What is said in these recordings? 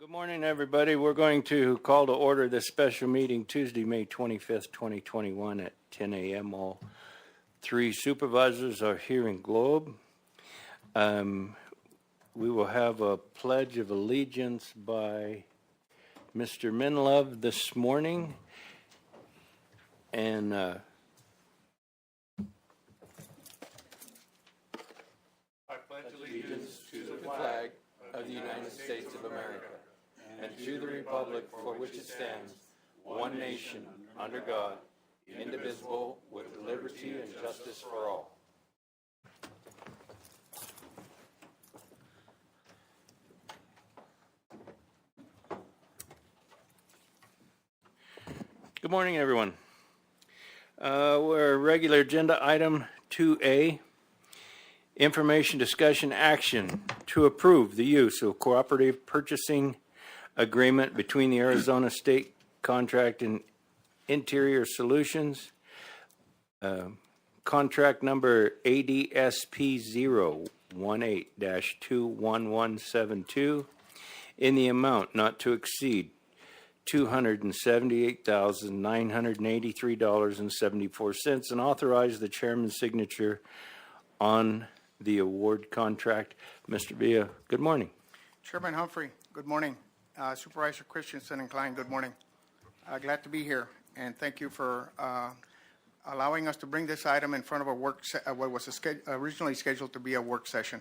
Good morning, everybody. We're going to call to order this special meeting Tuesday, May 25th, 2021 at 10 a.m. All three supervisors are here in Globe. We will have a pledge of allegiance by Mr. Minlove this morning. And I pledge allegiance to the flag of the United States of America and to the republic for which it stands, one nation, under God, indivisible, with liberty and justice for all. Good morning, everyone. We're regular agenda item 2A. Information, discussion, action to approve the use of cooperative purchasing agreement between the Arizona State Contract and Interior Solutions, contract number ADSP 018-21172, in the amount not to exceed $278,983.74, and authorize the chairman's signature on the award contract. Mr. Villa, good morning. Chairman Humphrey, good morning. Supervisor Christensen and Klein, good morning. Glad to be here, and thank you for allowing us to bring this item in front of what was originally scheduled to be a work session.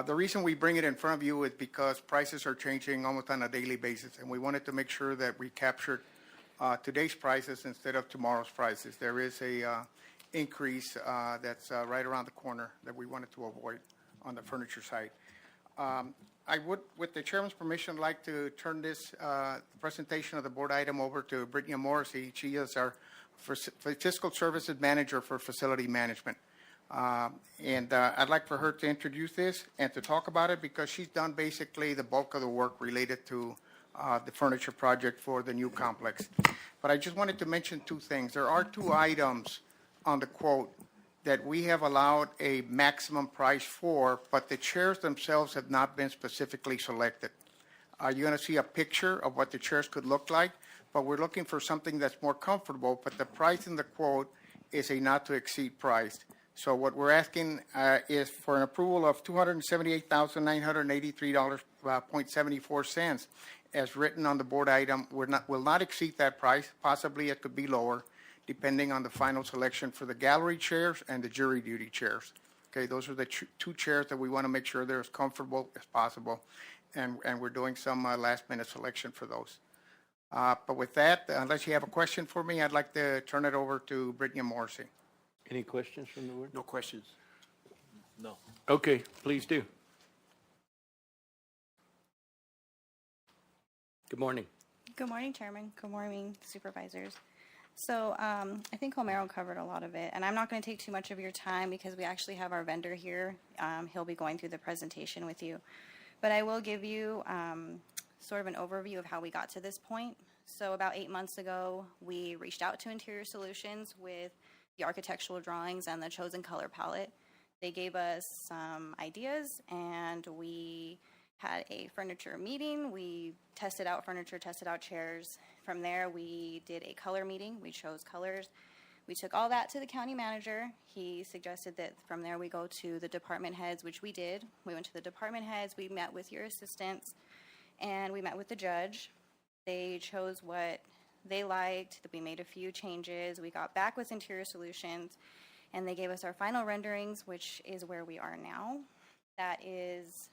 The reason we bring it in front of you is because prices are changing almost on a daily basis, and we wanted to make sure that we captured today's prices instead of tomorrow's prices. There is a increase that's right around the corner that we wanted to avoid on the furniture side. I would, with the chairman's permission, like to turn this presentation of the board item over to Brittany Morrissey. She is our fiscal services manager for facility management. And I'd like for her to introduce this and to talk about it because she's done basically the bulk of the work related to the furniture project for the new complex. But I just wanted to mention two things. There are two items on the quote that we have allowed a maximum price for, but the chairs themselves have not been specifically selected. You're going to see a picture of what the chairs could look like, but we're looking for something that's more comfortable, but the price in the quote is a not to exceed price. So what we're asking is for an approval of $278,983.74 as written on the board item. Will not exceed that price. Possibly it could be lower, depending on the final selection for the gallery chairs and the jury duty chairs. Okay, those are the two chairs that we want to make sure they're as comfortable as possible, and we're doing some last-minute selection for those. But with that, unless you have a question for me, I'd like to turn it over to Brittany Morrissey. Any questions from the board? No questions. No. Okay, please do. Good morning. Good morning, Chairman. Good morning, Supervisors. So I think Homero covered a lot of it, and I'm not going to take too much of your time because we actually have our vendor here. He'll be going through the presentation with you. But I will give you sort of an overview of how we got to this point. So about 8 months ago, we reached out to Interior Solutions with the architectural drawings and the chosen color palette. They gave us some ideas, and we had a furniture meeting. We tested out furniture, tested out chairs. From there, we did a color meeting. We chose colors. We took all that to the county manager. He suggested that from there we go to the department heads, which we did. We went to the department heads. We met with your assistants, and we met with the judge. They chose what they liked. We made a few changes. We got back with Interior Solutions, and they gave us our final renderings, which is where we are now. That is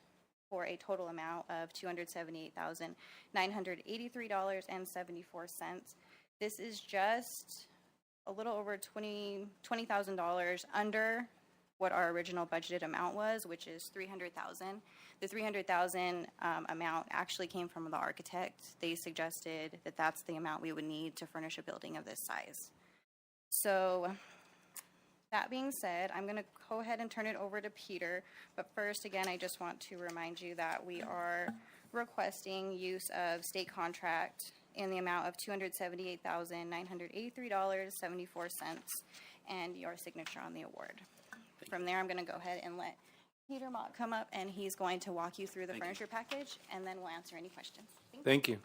for a total amount of $278,983.74. This is just a little over $20,000 under what our original budgeted amount was, which is $300,000. The $300,000 amount actually came from the architect. They suggested that that's the amount we would need to furnish a building of this size. So that being said, I'm going to go ahead and turn it over to Peter. But first, again, I just want to remind you that we are requesting use of state contract in the amount of $278,983.74 and your signature on the award. From there, I'm going to go ahead and let Peter Mott come up, and he's going to walk you through the furniture package, and then we'll answer any questions. Thank you. Thank you.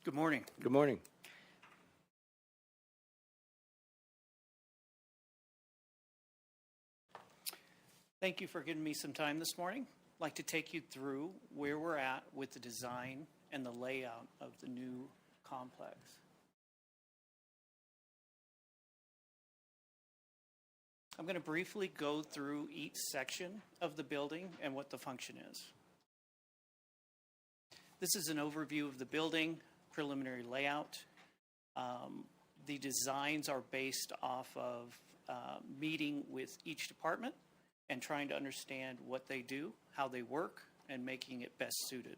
Good morning. Good morning. Thank you for giving me some time this morning. I'd like to take you through where we're at with the design and the layout of the new complex. I'm going to briefly go through each section of the building and what the function is. This is an overview of the building, preliminary layout. The designs are based off of meeting with each department and trying to understand what they do, how they work, and making it best suited.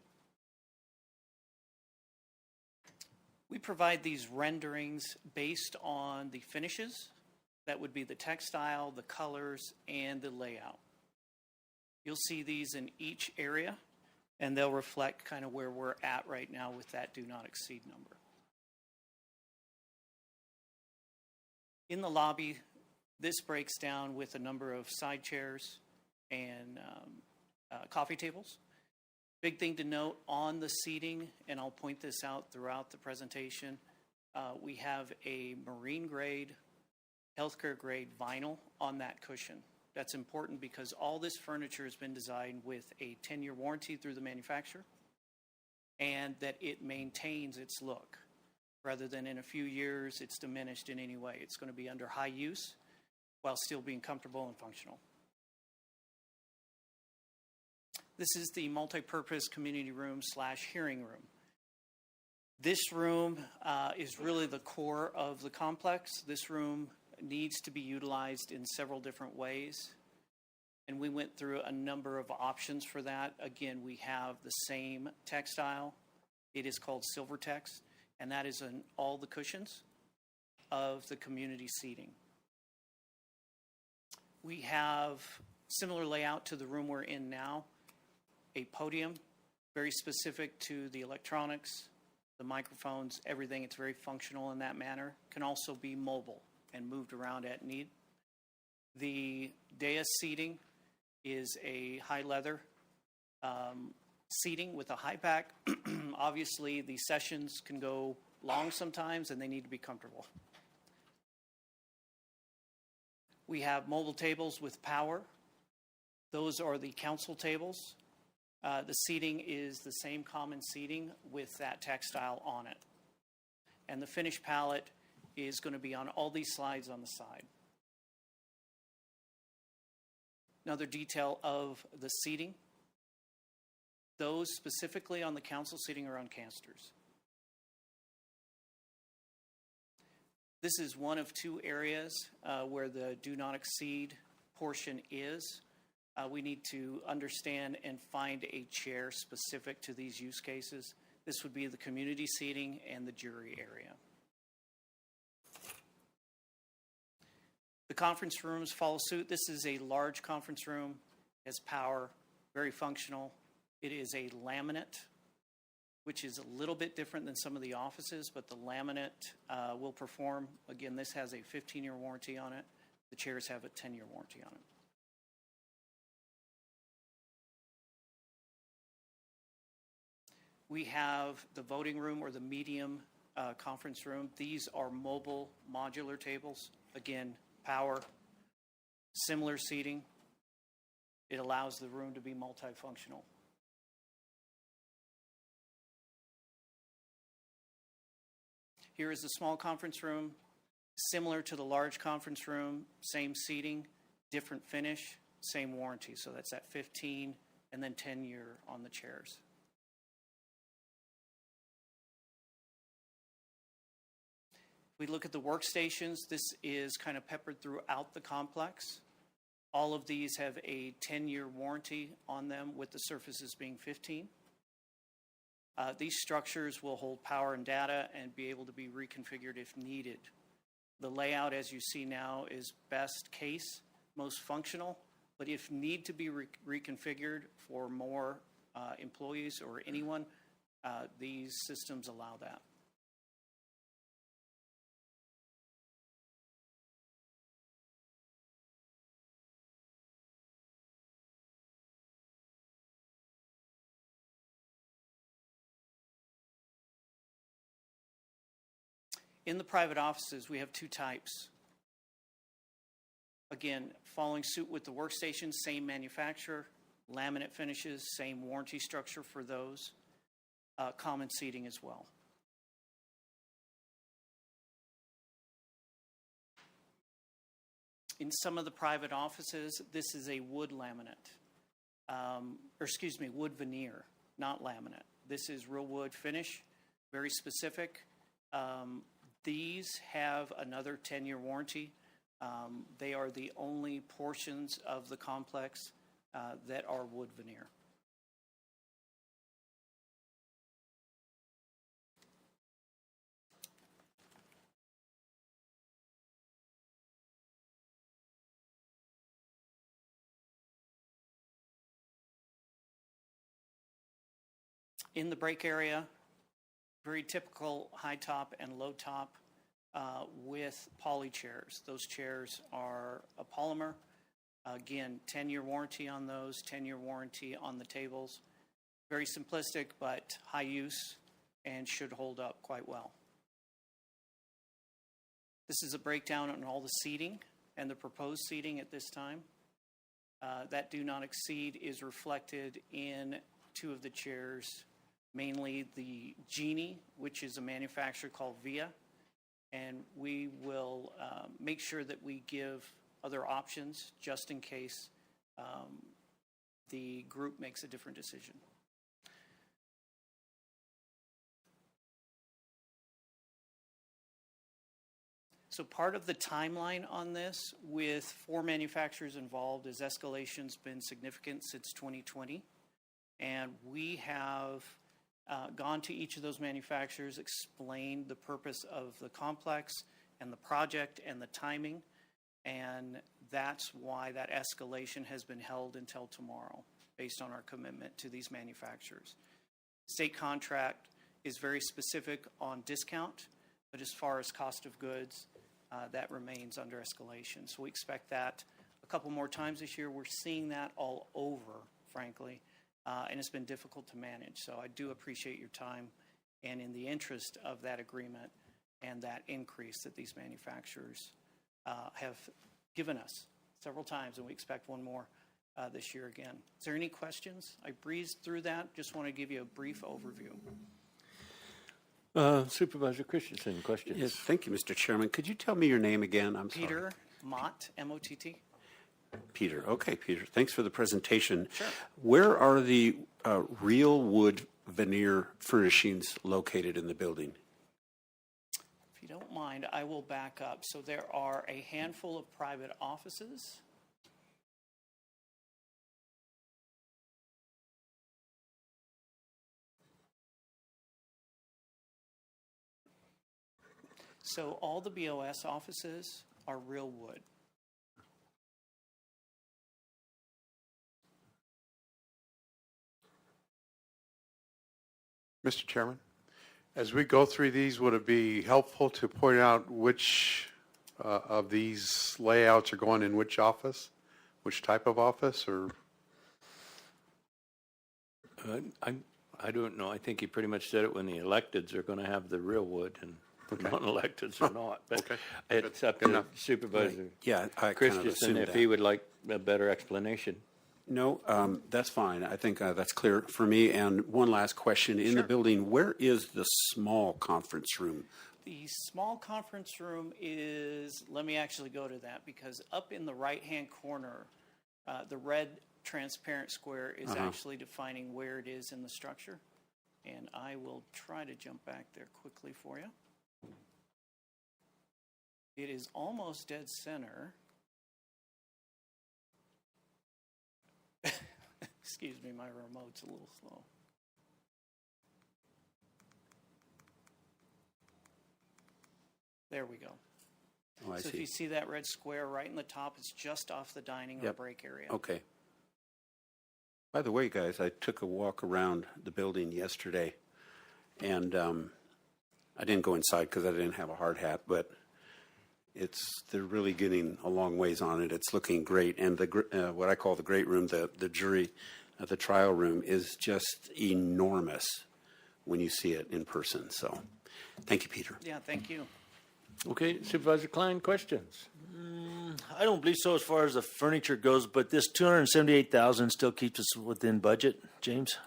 We provide these renderings based on the finishes. That would be the textile, the colors, and the layout. You'll see these in each area, and they'll reflect kind of where we're at right now with that do not exceed number. In the lobby, this breaks down with a number of side chairs and coffee tables. Big thing to note on the seating, and I'll point this out throughout the presentation, we have a marine grade, healthcare grade vinyl on that cushion. That's important because all this furniture has been designed with a 10-year warranty through the manufacturer, and that it maintains its look. Rather than in a few years it's diminished in any way. It's going to be under high use while still being comfortable and functional. This is the multi-purpose community room / hearing room. This room is really the core of the complex. This room needs to be utilized in several different ways, and we went through a number of options for that. Again, we have the same textile. It is called Silvertex, and that is in all the cushions of the community seating. We have similar layout to the room we're in now, a podium, very specific to the electronics, the microphones, everything. It's very functional in that manner. Can also be mobile and moved around at need. The dais seating is a high leather seating with a high back. Obviously, the sessions can go long sometimes, and they need to be comfortable. We have mobile tables with power. Those are the council tables. The seating is the same common seating with that textile on it. And the finished palette is going to be on all these slides on the side. Another detail of the seating. Those specifically on the council seating are on casters. This is one of two areas where the do not exceed portion is. We need to understand and find a chair specific to these use cases. This would be the community seating and the jury area. The conference rooms follow suit. This is a large conference room. It has power, very functional. It is a laminate, which is a little bit different than some of the offices, but the laminate will perform. Again, this has a 15-year warranty on it. The chairs have a 10-year warranty on it. We have the voting room or the medium conference room. These are mobile modular tables. Again, power, similar seating. It allows the room to be multifunctional. Here is the small conference room, similar to the large conference room, same seating, different finish, same warranty. So that's at 15 and then 10-year on the chairs. We look at the workstations. This is kind of peppered throughout the complex. All of these have a 10-year warranty on them, with the surfaces being 15. These structures will hold power and data and be able to be reconfigured if needed. The layout, as you see now, is best case, most functional, but if need to be reconfigured for more employees or anyone, these systems allow that. In the private offices, we have two types. Again, following suit with the workstations, same manufacturer, laminate finishes, same warranty structure for those, common seating as well. In some of the private offices, this is a wood laminate, wood veneer, not laminate. This is real wood finish, very specific. These have another 10-year warranty. They are the only portions of the complex that are wood veneer. In the break area, very typical high top and low top with poly chairs. Those chairs are a polymer. Again, 10-year warranty on those, 10-year warranty on the tables. Very simplistic, but high use and should hold up quite well. This is a breakdown on all the seating and the proposed seating at this time. That do not exceed is reflected in two of the chairs, mainly the Genie, which is a manufacturer called Via, and we will make sure that we give other options just in case the group makes a different decision. So part of the timeline on this, with 4 manufacturers involved, is escalation's been significant since 2020, and we have gone to each of those manufacturers, explained the purpose of the complex and the project and the timing, and that's why that escalation has been held until tomorrow, based on our commitment to these manufacturers. State contract is very specific on discount, but as far as cost of goods, that remains under escalation. So we expect that a couple more times this year. We're seeing that all over, frankly. And it's been difficult to manage. So I do appreciate your time, and in the interest of that agreement and that increase that these manufacturers have given us several times, and we expect one more this year again. Is there any questions? I breezed through that. Just want to give you a brief overview. Supervisor Christensen, questions? Yes, thank you, Mr. Chairman. Could you tell me your name again? I'm sorry. Peter Mott, M-O-T-T. Peter. Okay, Peter. Thanks for the presentation. Sure. Where are the real wood veneer furnishings located in the building? If you don't mind, I will back up. So there are a handful of private offices. So all the BOS offices are real wood. Mr. Chairman, as we go through these, would it be helpful to point out which of these layouts are going in which office, which type of office, or? I don't know. I think he pretty much said it when the electeds are going to have the real wood and non-electeds are not. But Okay. it's up to Supervisor Yeah, I kind of Christensen assumed if that. he would like a better explanation. No, that's fine. I think that's clear for me. And one last question. In the building, where is the small conference room? The small conference room is, let me actually go to that, because up in the right-hand corner, the red transparent square is actually defining where it is in the structure. And I will try to jump back there quickly for you. It is almost dead center. Excuse me, my remote's a little slow. There we go. Oh, I So if see. you see that red square right in the top, it's just off the dining or Yep. break area. Okay. By the way, guys, I took a walk around the building yesterday, and I didn't go inside because I didn't have a hard hat, but they're really getting a long ways on it. It's looking great, and the what I call the great room, the jury, the trial room, is just enormous when you see it in person. So, thank you, Peter. Yeah, thank you. Okay, Supervisor Klein, questions? I don't believe so as far as the furniture goes, but this 278,000 still keeps us within budget, James?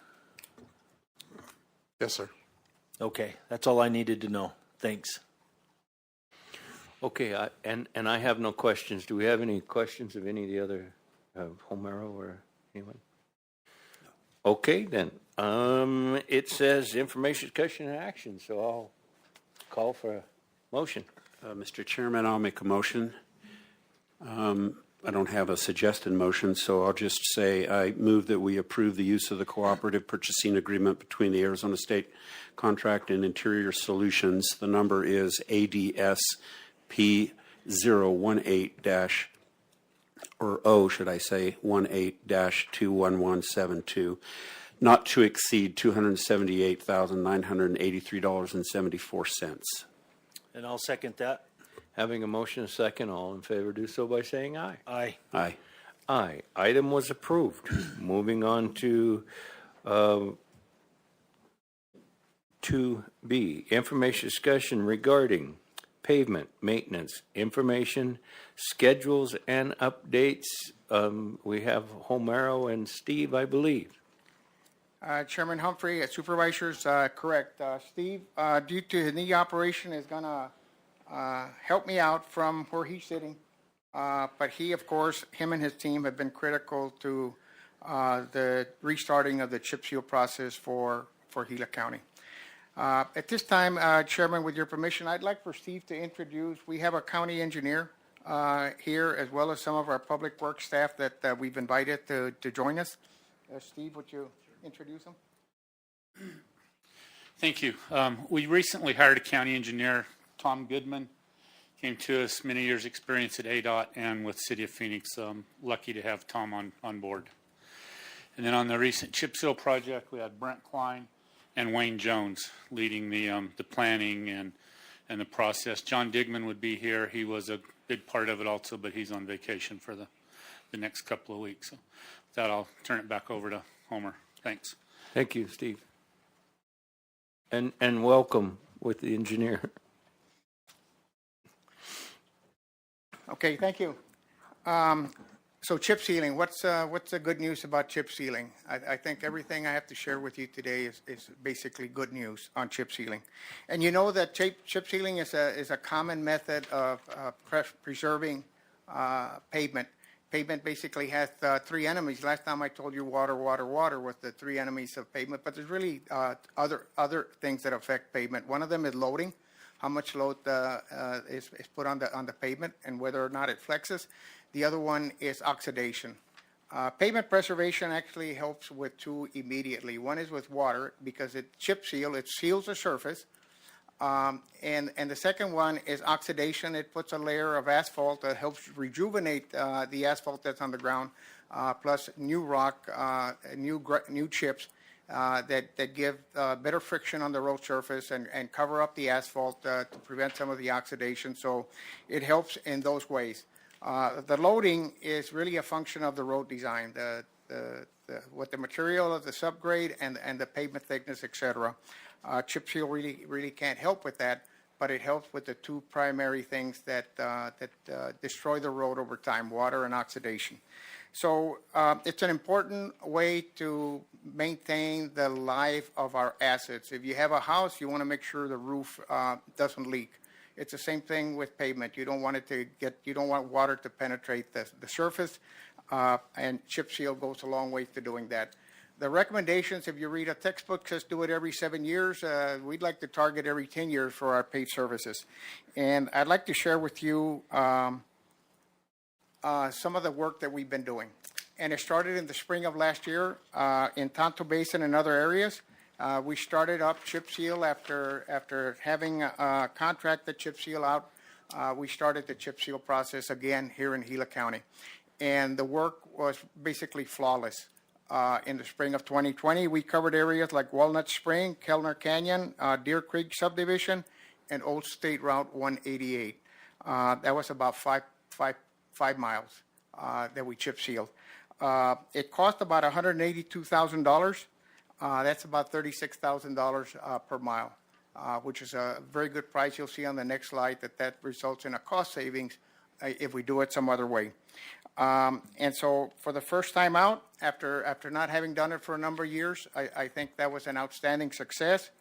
Yes, sir. Okay, that's all I needed to know. Thanks. Okay, and I have no questions. Do we have any questions of any of the other, Homero or anyone? Okay, then. It says information, discussion, and action, so I'll call for a motion. Mr. Chairman, I'll make a motion. I don't have a suggested motion, so I'll just say I move that we approve the use of the cooperative purchasing agreement between the Arizona State Contract and Interior Solutions. The number is ADSP 018- or O, should I say, 18-21172, not to exceed $278,983.74. And I'll second that. Having a motion and a second, all in favor do so by saying aye. Aye. Aye. Aye. Item was approved. Moving on to 2B, information discussion regarding pavement maintenance, information, schedules, and updates. We have Homero and Steve, I believe. Chairman Humphrey, Supervisors, correct. Steve, due to his knee operation, is going to help me out from where he's sitting. But he, of course, him and his team have been critical to the restarting of the chip seal process for Gila County. At this time, Chairman, with your permission, I'd like for Steve to introduce, we have a county engineer here, as well as some of our public works staff that we've invited to join us. Steve, would you introduce him? Thank you. We recently hired a county engineer, Tom Goodman. Came to us, many years experience at ADOT and with City of Phoenix. Lucky to have Tom on board. And then on the recent chip seal project, we had Brent Klein and Wayne Jones leading the planning and the process. John Digman would be here. He was a big part of it also, but he's on vacation for the next couple of weeks. So with that, I'll turn it back over to Homer. Thanks. Thank you, Steve. And welcome with the engineer. Okay, thank you. So chip sealing, what's the good news about chip sealing? I think everything I have to share with you today is basically good news on chip sealing. And you know that chip sealing is a common method of preserving pavement. Pavement basically has three enemies. Last time I told you water, water, water was the three enemies of pavement, but there's really other things that affect pavement. One of them is loading. How much load is put on the pavement and whether or not it flexes. The other one is oxidation. Pavement preservation actually helps with two immediately. One is with water because it seals the surface. And the second one is oxidation. It puts a layer of asphalt that helps rejuvenate the asphalt that's on the ground, plus new rock, new chips. That give better friction on the road surface and cover up the asphalt to prevent some of the oxidation. So it helps in those ways. The loading is really a function of the road design, what the material of the subgrade and the pavement thickness, etc. Chip seal really can't help with that, but it helps with the two primary things that destroy the road over time: water and oxidation. So it's an important way to maintain the life of our assets. If you have a house, you want to make sure the roof doesn't leak. It's the same thing with pavement. You don't want water to penetrate the surface, and chip seal goes a long way to doing that. The recommendations, if you read a textbook, says do it every 7 years. We'd like to target every 10 years for our paved surfaces. And I'd like to share with you some of the work that we've been doing. And it started in the spring of last year in Tonto Basin and other areas. We started up chip seal after having a contracted chip seal out. We started the chip seal process again here in Gila County. And the work was basically flawless. In the spring of 2020, we covered areas like Walnut Spring, Kellner Canyon, Deer Creek Subdivision, and Old State Route 188. That was about five miles that we chip sealed. It cost about $182,000. That's about $36,000 per mile. which is a very good price. You'll see on the next slide that results in a cost savings if we do it some other way. And so for the first time out, after not having done it for a number of years, I think that was an outstanding success.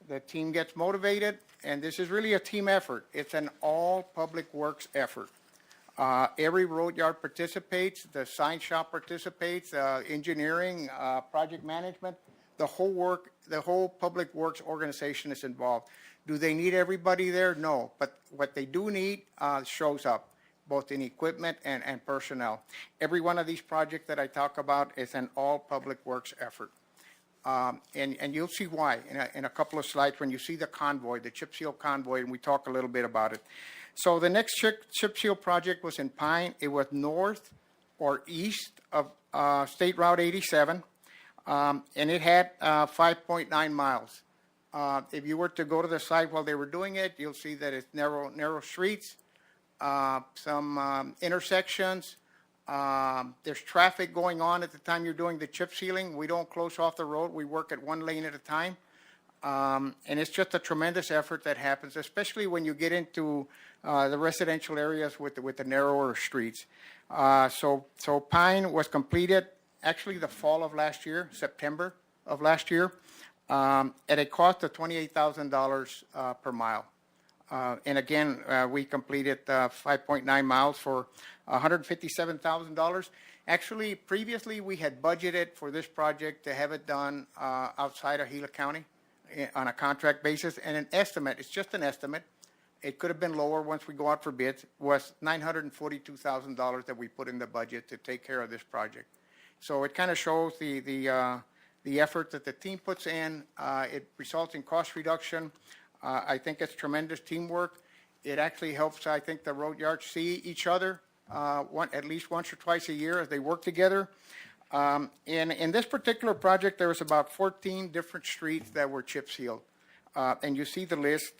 The team gets motivated, and this is really a team effort. It's an all public works effort. Every road yard participates, the sign shop participates, engineering, project management, the whole public works organization is involved. Do they need everybody there? No, but what they do need shows up, both in equipment and personnel. Every one of these projects that I talk about is an all public works effort. And you'll see why in a couple of slides when you see the convoy, the chip seal convoy, and we talk a little bit about it. So the next chip seal project was in Pine. It was north or east of State Route 87, and it had 5.9 miles. If you were to go to the site while they were doing it, you'll see that it's narrow streets, some intersections. There's traffic going on at the time you're doing the chip sealing. We don't close off the road. We work at one lane at a time. And it's just a tremendous effort that happens, especially when you get into the residential areas with the narrower streets. So Pine was completed actually the fall of last year, September of last year, at a cost of $28,000 per mile. And again, we completed 5.9 miles for $157,000. Actually, previously we had budgeted for this project to have it done outside of Gila County on a contract basis, and an estimate, it's just an estimate, it could have been lower once we go out for bids, was $942,000 that we put in the budget to take care of this project. So it kind of shows the effort that the team puts in. It results in cost reduction. I think it's tremendous teamwork. It actually helps, I think, the road yards see each other at least once or twice a year as they work together. In this particular project, there was about 14 different streets that were chip sealed. And you see the list.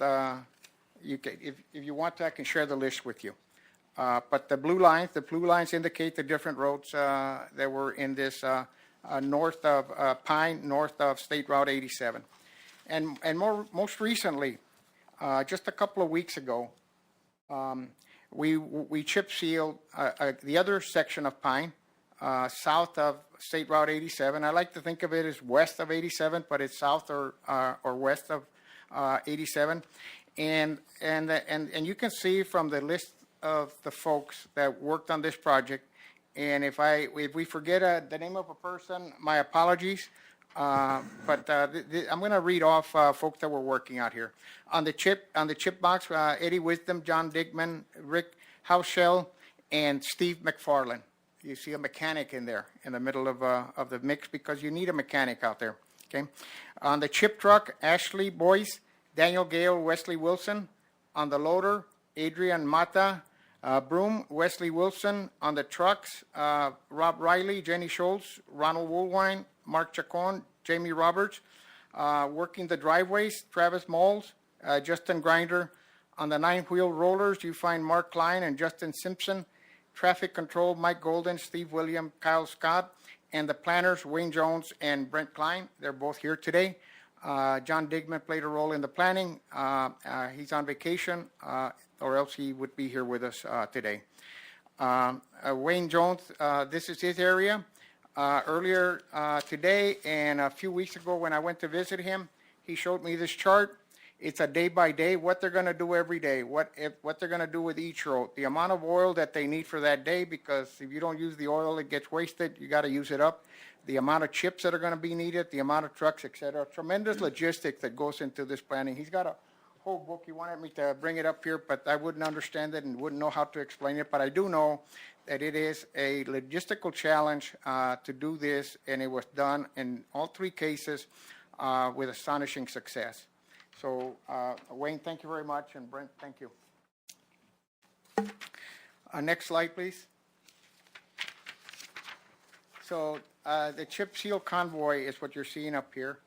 If you want to, I can share the list with you. But the blue lines indicate the different roads that were in this north of Pine, north of State Route 87. And most recently, just a couple of weeks ago, we chip sealed the other section of Pine, south of State Route 87. I like to think of it as west of 87, but it's south or west of 87. And you can see from the list of the folks that worked on this project, and if we forget the name of a person, my apologies. But I'm going to read off folks that were working out here on the chip box. Eddie Wisdom, John Digman, Rick Hauschel, and Steve McFarland. You see a mechanic in there in the middle of the mix because you need a mechanic out there. Okay, on the chip truck, Ashley Boyce, Daniel Gale, Wesley Wilson. On the loader, Adrian Mata, Broom, Wesley Wilson. On the trucks, Rob Riley, Jenny Schultz, Ronald Woolwine, Mark Chacon, Jamie Roberts. Working the driveways, Travis Moles, Justin Grinder. On the 9-wheel rollers, you find Mark Klein and Justin Simpson. Traffic control, Mike Golden, Steve William, Kyle Scott. And the planners, Wayne Jones and Brent Klein. They're both here today. John Digman played a role in the planning. He's on vacation, or else he would be here with us today. Wayne Jones, this is his area. Earlier today and a few weeks ago when I went to visit him, he showed me this chart. It's a day by day, what they're going to do every day, what they're going to do with each road, the amount of oil that they need for that day, because if you don't use the oil, it gets wasted. You got to use it up. The amount of chips that are going to be needed, the amount of trucks, etc. Tremendous logistics that goes into this planning. He's got a whole book. He wanted me to bring it up here, but I wouldn't understand it and wouldn't know how to explain it. But I do know that it is a logistical challenge to do this, and it was done in all three cases with astonishing success. So, Wayne, thank you very much, and Brent, thank you. Next slide, please. So, the chip seal convoy is what you're seeing up here.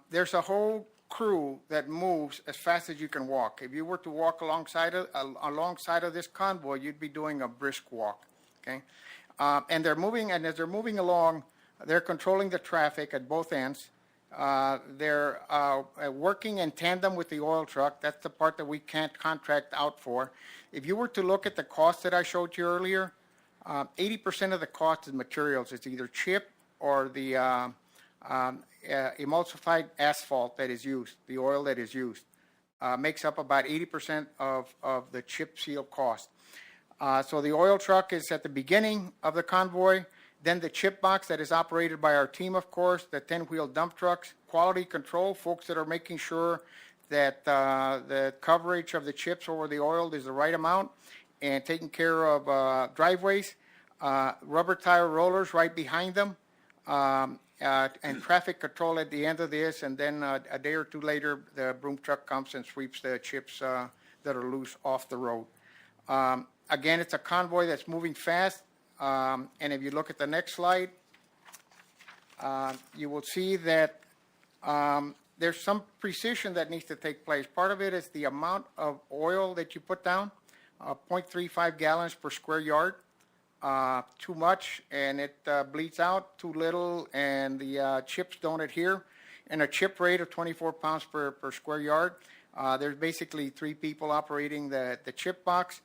There's a whole crew that moves as fast as you can walk. If you were to walk alongside of this convoy, you'd be doing a brisk walk. Okay, and they're moving, and as they're moving along, they're controlling the traffic at both ends. They're working in tandem with the oil truck. That's the part that we can't contract out for. If you were to look at the cost that I showed you earlier, 80% of the cost is materials. It's either chip or the emulsified asphalt that is used, the oil that is used. Makes up about 80% of the chip seal cost. So the oil truck is at the beginning of the convoy. Then the chip box that is operated by our team, of course, the 10-wheel dump trucks, quality control, folks that are making sure that the coverage of the chips over the oil is the right amount, and taking care of driveways, rubber tire rollers right behind them, and traffic control at the end of this, and then a day or two later, the broom truck comes and sweeps the chips that are loose off the road. Again, it's a convoy that's moving fast. And if you look at the next slide, you will see that there's some precision that needs to take place. Part of it is the amount of oil that you put down, 0.35 gallons per square yard. Too much and it bleeds out, too little and the chips don't adhere. And a chip rate of 24 pounds per square yard. There's basically 3 people operating the chip box.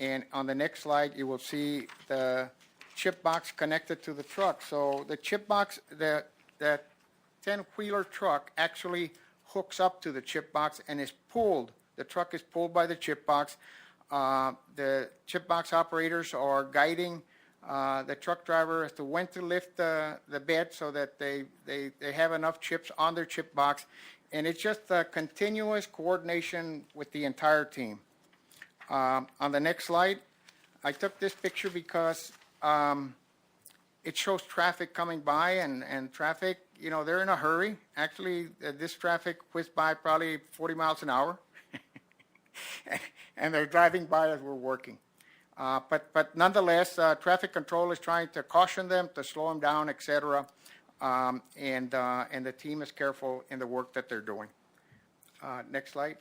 And on the next slide, you will see the chip box connected to the truck. So the chip box, the 10-wheeler truck actually hooks up to the chip box and is pulled. The truck is pulled by the chip box. The chip box operators are guiding the truck driver as to when to lift the bed so that they have enough chips on their chip box. And it's just a continuous coordination with the entire team. On the next slide, I took this picture because it shows traffic coming by and traffic, you know, they're in a hurry. Actually, this traffic whizzed by probably 40 miles an hour. And they're driving by as we're working. But nonetheless, traffic control is trying to caution them, to slow them down, et cetera. And the team is careful in the work that they're doing. Next slide.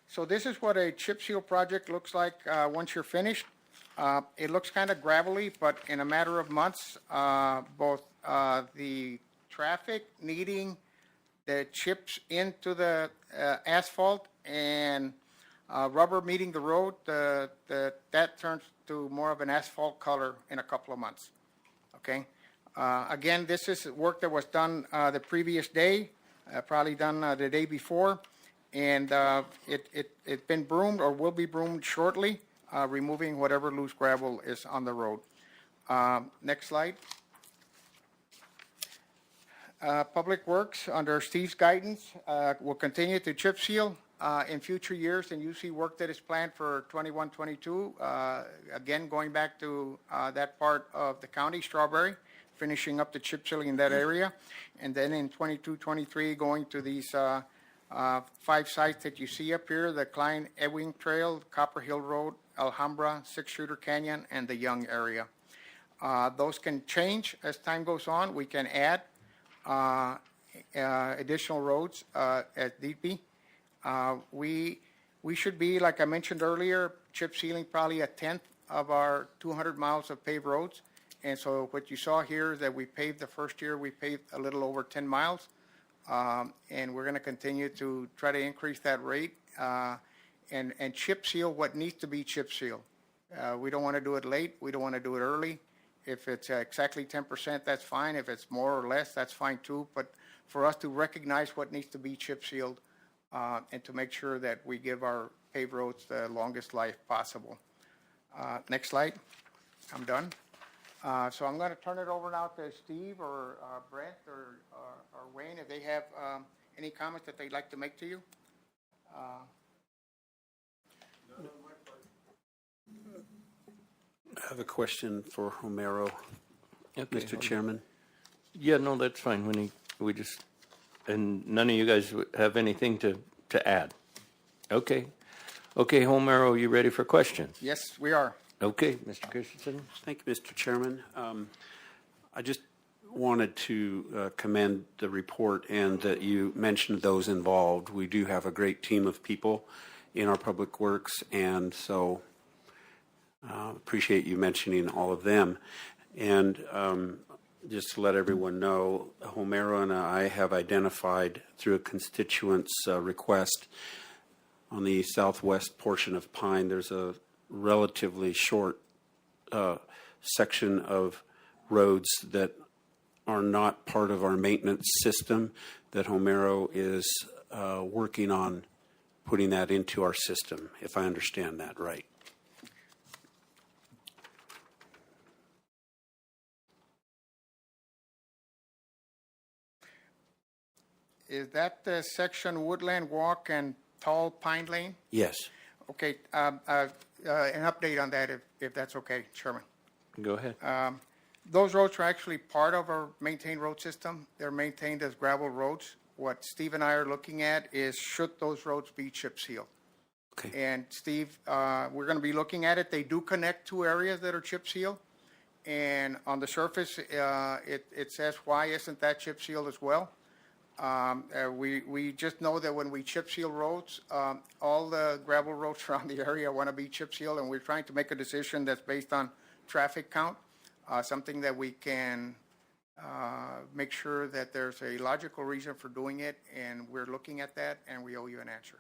So this is what a chip seal project looks like once you're finished. It looks kind of gravelly, but in a matter of months, both the traffic needing the chips into the asphalt and rubber meeting the road, that turns to more of an asphalt color in a couple of months. Okay. Again, this is work that was done the previous day, probably done the day before. And it's been broomed or will be broomed shortly, removing whatever loose gravel is on the road. Next slide. Public Works, under Steve's guidance, will continue to chip seal in future years, and you see work that is planned for 21-22. Again, going back to that part of the county, Strawberry, finishing up the chip sealing in that area. And then in 22-23, going to these 5 sites that you see up here, the Klein Ewing Trail, Copper Hill Road, Alhambra, Six Shooter Canyon, and the Young area. Those can change as time goes on. We can add additional roads as need be. We should be, like I mentioned earlier, chip sealing probably 1/10 of our 200 miles of paved roads. And so what you saw here is that we paved the first year, we paved a little over 10 miles. And we're going to continue to try to increase that rate and chip seal what needs to be chip sealed. We don't want to do it late. We don't want to do it early. If it's exactly 10%, that's fine. If it's more or less, that's fine too. But for us to recognize what needs to be chip sealed and to make sure that we give our paved roads the longest life possible. Next slide. I'm done. So I'm going to turn it over now to Steve or Brent or Wayne if they have any comments that they'd like to make to you. I have a question for Homero, Okay. Mr. Chairman. Yeah, no, that's fine. And none of you guys have anything to add. Okay. Okay, Homero, you ready for questions? Yes, we are. Okay, Mr. Christensen. Thank you, Mr. Chairman. I just wanted to commend the report and that you mentioned those involved. We do have a great team of people in our public works, and so appreciate you mentioning all of them. And just to let everyone know, Homero and I have identified through a constituent's request on the southwest portion of Pine, there's a relatively short section of roads that are not part of our maintenance system that Homero is working on putting that into our system, if I understand that right. Is that the section Woodland Walk and Tall Pine Lane? Yes. Okay, an update on that if that's okay, Chairman. Go ahead. Those roads are actually part of our maintained road system. They're maintained as gravel roads. What Steve and I are looking at is should those roads be chip sealed? Okay. And Steve, we're going to be looking at it. They do connect to areas that are chip sealed. And on the surface, it says, why isn't that chip sealed as well? We just know that when we chip seal roads, all the gravel roads around the area want to be chip sealed, and we're trying to make a decision that's based on traffic count, something that we can make sure that there's a logical reason for doing it, and we're looking at that, and we owe you an answer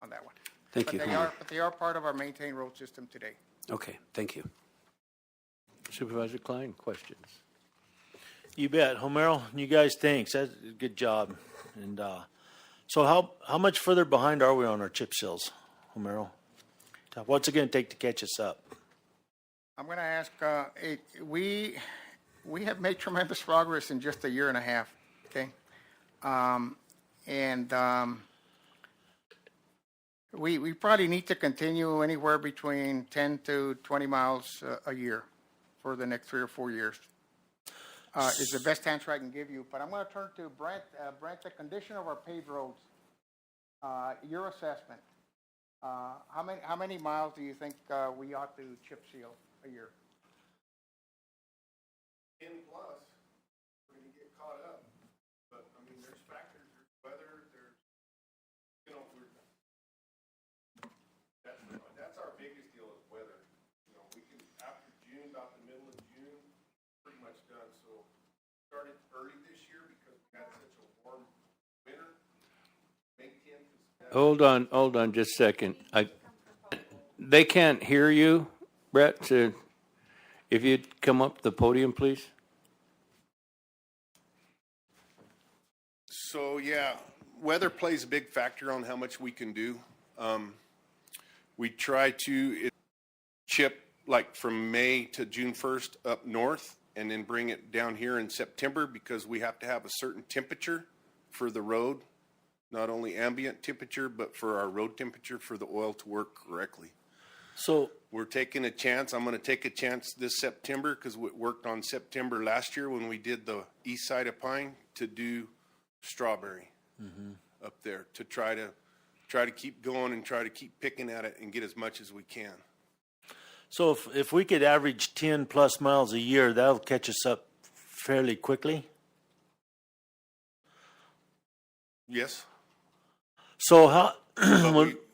on that one. Thank you. But they are part of our maintained road system today. Okay, thank you. Supervisor Klein, questions? You bet. Homero, you guys, thanks. That's a good job. And so how much further behind are we on our chip seals, Homero? What's it going to take to catch us up? I'm going to ask, we have made tremendous progress in just a year and a half, okay? We probably need to continue anywhere between 10 to 20 miles a year for the next 3 or 4 years. Is the best answer I can give you. But I'm going to turn to Brent. Brent, the condition of our paved roads, your assessment. How many miles do you think we ought to chip seal a year? 10 plus, we're going to get caught up. But, I mean, there's factors, there's weather, there's, you know, that's our biggest deal is weather. You know, we can, after June, about the middle of June, pretty much done. So, started early this year because we had such a warm winter. May 10th is... Hold on just a second. They can't hear you, Brett. If you'd come up to the podium, please. So, yeah, weather plays a big factor on how much we can do. We try to chip like from May to June 1st up north and then bring it down here in September because we have to have a certain temperature for the road, not only ambient temperature, but for our road temperature for the oil to work correctly. So We're taking a chance. I'm going to take a chance this September because we worked on September last year when we did the east side of Pine to do Strawberry up there to try to keep going and try to keep picking at it and get as much as we can. So if we could average 10 plus miles a year, that'll catch us up fairly quickly. Yes. So how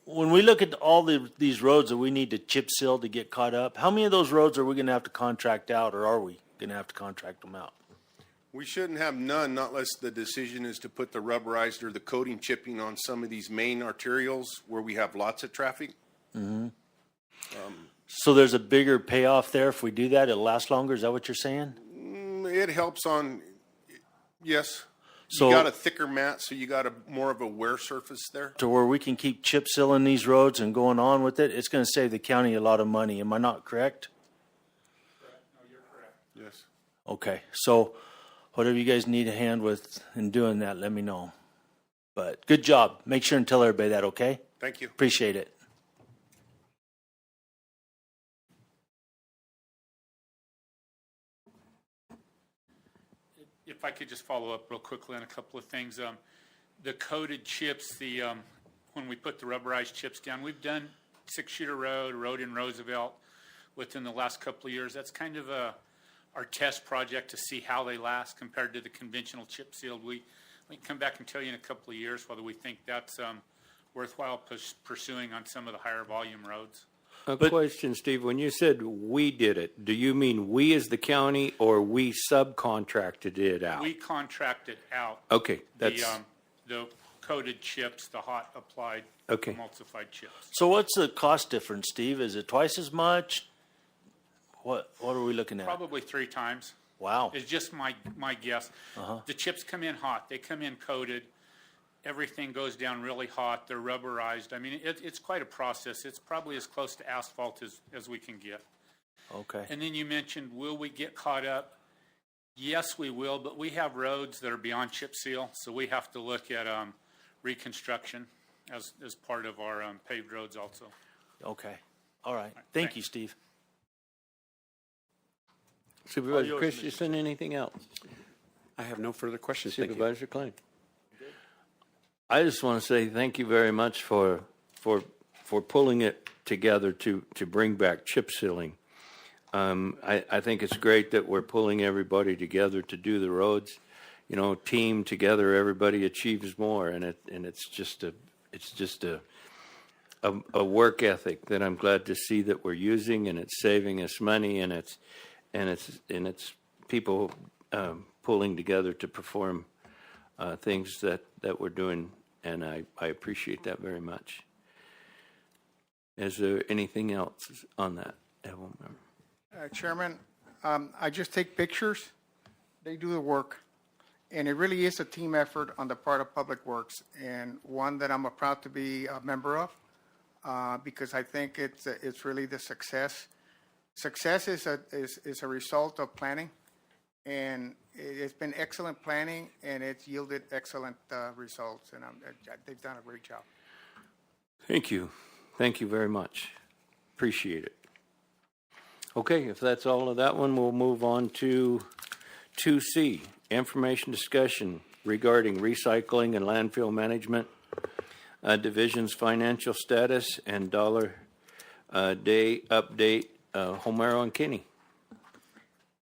when we look at all these roads that we need to chip seal to get caught up, how many of those roads are we going to have to contract out, or are we going to have to contract them out? We shouldn't have none, not unless the decision is to put the rubberized or the coating chipping on some of these main arterials where we have lots of traffic. So there's a bigger payoff there if we do that. It'll last longer. Is that what you're saying? It helps on, yes. So- You got a thicker mat, so you got more of a wear surface there. To where we can keep chip sealing these roads and going on with it. It's going to save the county a lot of money. Am I not correct? No, you're correct. Yes. Okay. So whatever you guys need a hand with in doing that, let me know. But good job. Make sure and tell everybody that, okay? Thank you. Appreciate it. If I could just follow up real quickly on a couple of things. The coated chips, when we put the rubberized chips down, we've done 6-shooter road in Roosevelt within the last couple of years. That's kind of our test project to see how they last compared to the conventional chip sealed. We can come back and tell you in a couple of years whether we think that's worthwhile pursuing on some of the higher volume roads. A But- question, Steve. When you said we did it, do you mean we as the county or we subcontracted it out? We contracted out Okay, that's, the coated chips, the hot applied Okay. emulsified chips. So what's the cost difference, Steve? Is it twice as much? What are we looking at? Probably 3 times. Wow. Is just my guess. The chips come in hot. They come in coated. Everything goes down really hot. They're rubberized. I mean, it's quite a process. It's probably as close to asphalt as we can get. Okay. And then you mentioned, will we get caught up? Yes, we will, but we have roads that are beyond chip seal, so we have to look at reconstruction as part of our paved roads also. Okay. All right. Thank you, thanks. Steve. Supervisor yours, Christensen, anything else? I have no further questions. Thank you. Supervisor Klein? I just want to say thank you very much for pulling it together to bring back chip sealing. I think it's great that we're pulling everybody together to do the roads. You know, team together, everybody achieves more, and it's just a work ethic that I'm glad to see that we're using, and it's saving us money, and it's people pulling together to perform things that we're doing, and I appreciate that very much. Is there anything else on that? Chairman, I just take pictures. They do the work. And it really is a team effort on the part of Public Works, and one that I'm proud to be a member of, because I think it's really the success. Success is a result of planning, and it's been excellent planning, and it's yielded excellent results, and they've done a great job. Thank you. Thank you very much. Appreciate it. Okay, if that's all of that one, we'll move on to 2C, information discussion regarding recycling and landfill management, division's financial status, and dollar day update. Homero and Kenny.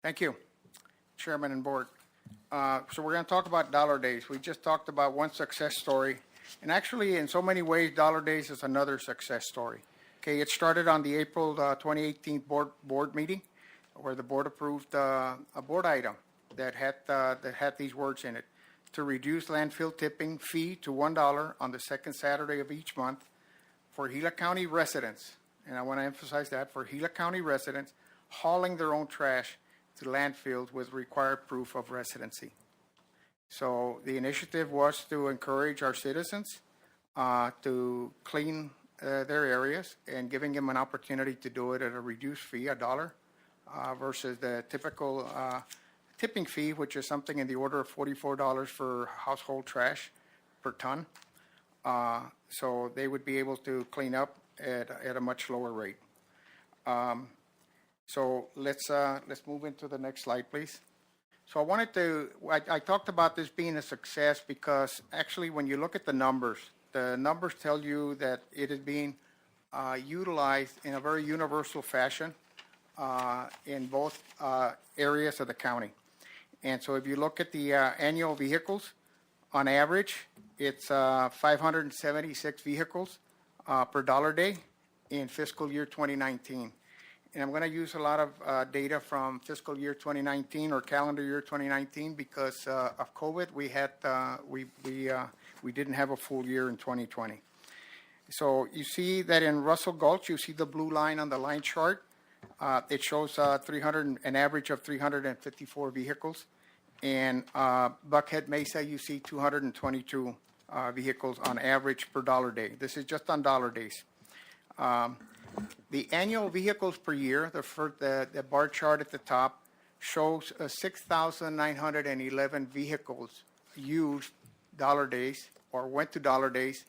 Thank you, Chairman and Board. So we're going to talk about Dollar Days. We just talked about one success story. And actually, in so many ways, Dollar Days is another success story. Okay, it started on the April 2018 board meeting, where the board approved a board item that had these words in it: to reduce landfill tipping fee to $1 on the second Saturday of each month for Gila County residents. And I want to emphasize that, for Gila County residents hauling their own trash to landfills with required proof of residency. So the initiative was to encourage our citizens to clean their areas and giving them an opportunity to do it at a reduced fee, $1, versus the typical tipping fee, which is something in the order of $44 for household trash per ton. So they would be able to clean up at a much lower rate. So let's move into the next slide, please. So I talked about this being a success because actually when you look at the numbers tell you that it is being utilized in a very universal fashion in both areas of the county. And so if you look at the annual vehicles, on average, it's 576 vehicles per dollar day in fiscal year 2019. And I'm going to use a lot of data from fiscal year 2019 or calendar year 2019 because of COVID. We didn't have a full year in 2020. So you see that in Russell Gulch, you see the blue line on the line chart. It shows an average of 354 vehicles. And Buckhead Mesa, you see 222 vehicles on average per dollar day. This is just on dollar days. The annual vehicles per year, the bar chart at the top, shows 6,911 vehicles used dollar days or went to dollar days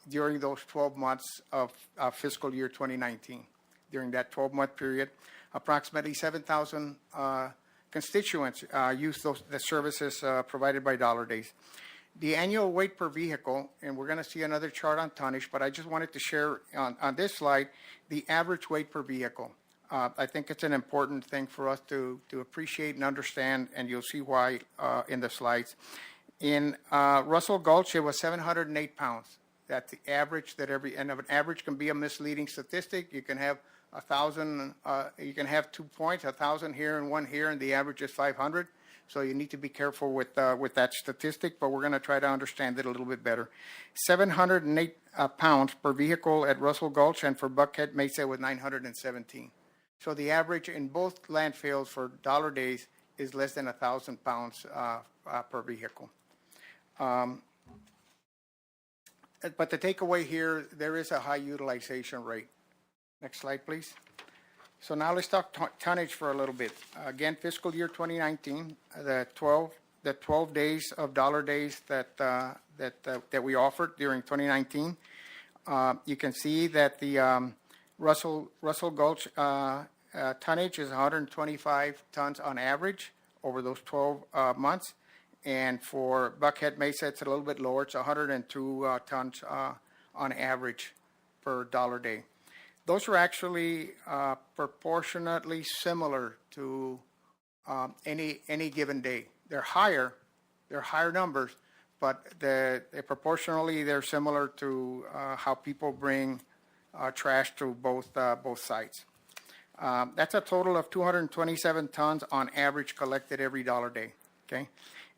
during those 12 months of fiscal year 2019. During that 12-month period, approximately 7,000 constituents used the services provided by dollar days. The annual weight per vehicle, and we're going to see another chart on tonnage, but I just wanted to share on this slide the average weight per vehicle. I think it's an important thing for us to appreciate and understand, and you'll see why in the slides. In Russell Gulch, it was 708 pounds. that's the average that and an average can be a misleading statistic. You can have 1,000, you can have 2 points, 1,000 here and 1 here, and the average is 500. So you need to be careful with that statistic, but we're going to try to understand it a little bit better. 708 pounds per vehicle at Russell Gulch, and for Buckhead Mesa with 917. So the average in both landfills for dollar days is less than 1,000 pounds per vehicle. But the takeaway here, there is a high utilization rate. Next slide, please. So now let's talk tonnage for a little bit. Again, fiscal year 2019, the 12 days of dollar days that we offered during 2019. You can see that the Russell Gulch tonnage is 125 tons on average over those 12 months. And for Buckhead Mesa, it's a little bit lower. It's 102 tons on average per dollar day. Those are actually proportionately similar to any given day. They're higher numbers, but proportionally they're similar to how people bring trash to both sites. That's a total of 227 tons on average collected every dollar day. Okay,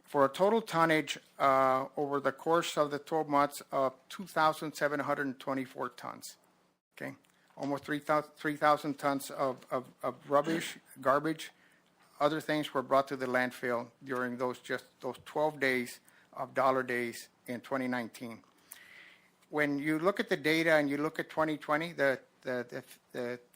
for a total tonnage over the course of the 12 months of 2,724 tons. Okay. Almost 3,000 tons of rubbish, garbage, other things were brought to the landfill during those 12 days of dollar days in 2019. When you look at the data and you look at 2020, the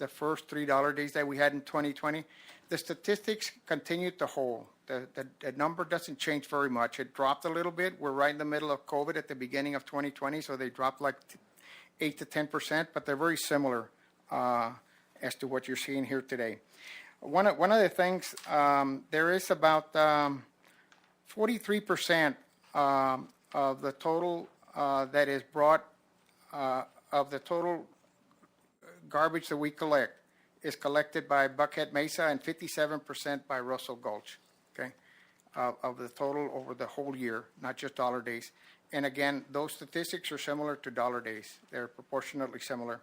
first $3 days that we had in 2020, the statistics continued to hold. The number doesn't change very much. It dropped a little bit. We're right in the middle of COVID at the beginning of 2020, so they dropped like 8 to 10%, but they're very similar as to what you're seeing here today. One of the things, there is about 43% of the total that is brought, of the total garbage that we collect is collected by Buckhead Mesa and 57% by Russell Gulch, okay, of the total over the whole year, not just dollar days. And again, those statistics are similar to dollar days. They're proportionately similar.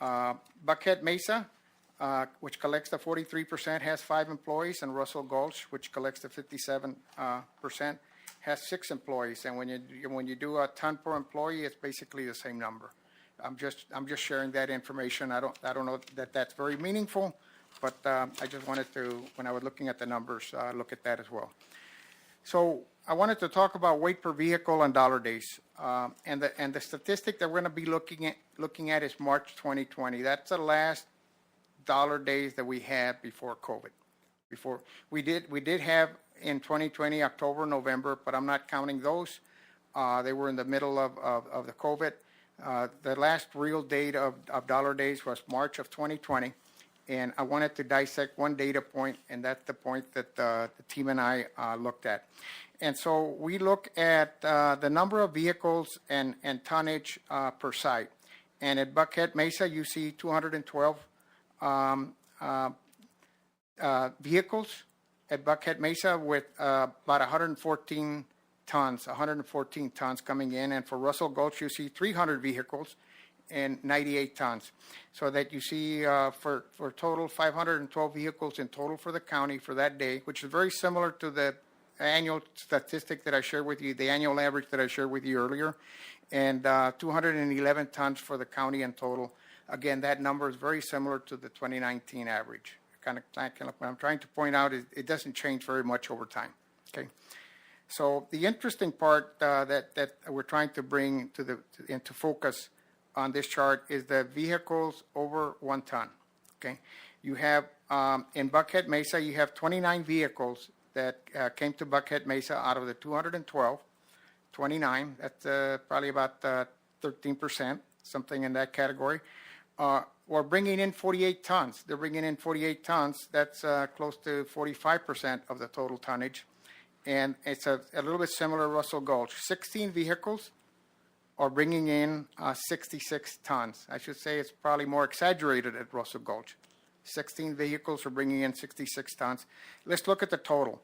Buckhead Mesa, which collects the 43%, has 5 employees, and Russell Gulch, which collects the 57%, has 6 employees. And when you do a ton per employee, it's basically the same number. I'm just sharing that information. I don't know that that's very meaningful, but I just wanted to, when I was looking at the numbers, look at that as well. So I wanted to talk about weight per vehicle and dollar days, and the statistic that we're going to be looking at is March 2020. That's the last dollar days that we had before COVID. Before we did have in 2020 October, November, but I'm not counting those. They were in the middle of the COVID. The last real date of dollar days was March of 2020, and I wanted to dissect one data point, and that's the point that the team and I looked at. And so we look at the number of vehicles and tonnage per site. And at Buckhead Mesa, you see 212 vehicles at Buckhead Mesa with about 114 tons coming in. And for Russell Gulch, you see 300 vehicles and 98 tons. So that you see for total 512 vehicles in total for the county for that day, which is very similar to the annual statistic that I shared with you, the annual average that I shared with you earlier, and 211 tons for the county in total. Again, that number is very similar to the 2019 average. Kind of what I'm trying to point out is it doesn't change very much over time. Okay. So the interesting part that we're trying to bring into focus on this chart is the vehicles over 1 ton. Okay, you have in Buckhead Mesa, you have 29 vehicles that came to Buckhead Mesa out of the 212. 29. That's probably about 13%, something in that category. We're bringing in 48 tons. They're bringing in 48 tons. That's close to 45% of the total tonnage. And it's a little bit similar to Russell Gulch. 16 vehicles are bringing in 66 tons. I should say it's probably more exaggerated at Russell Gulch. 16 vehicles are bringing in 66 tons. Let's look at the total.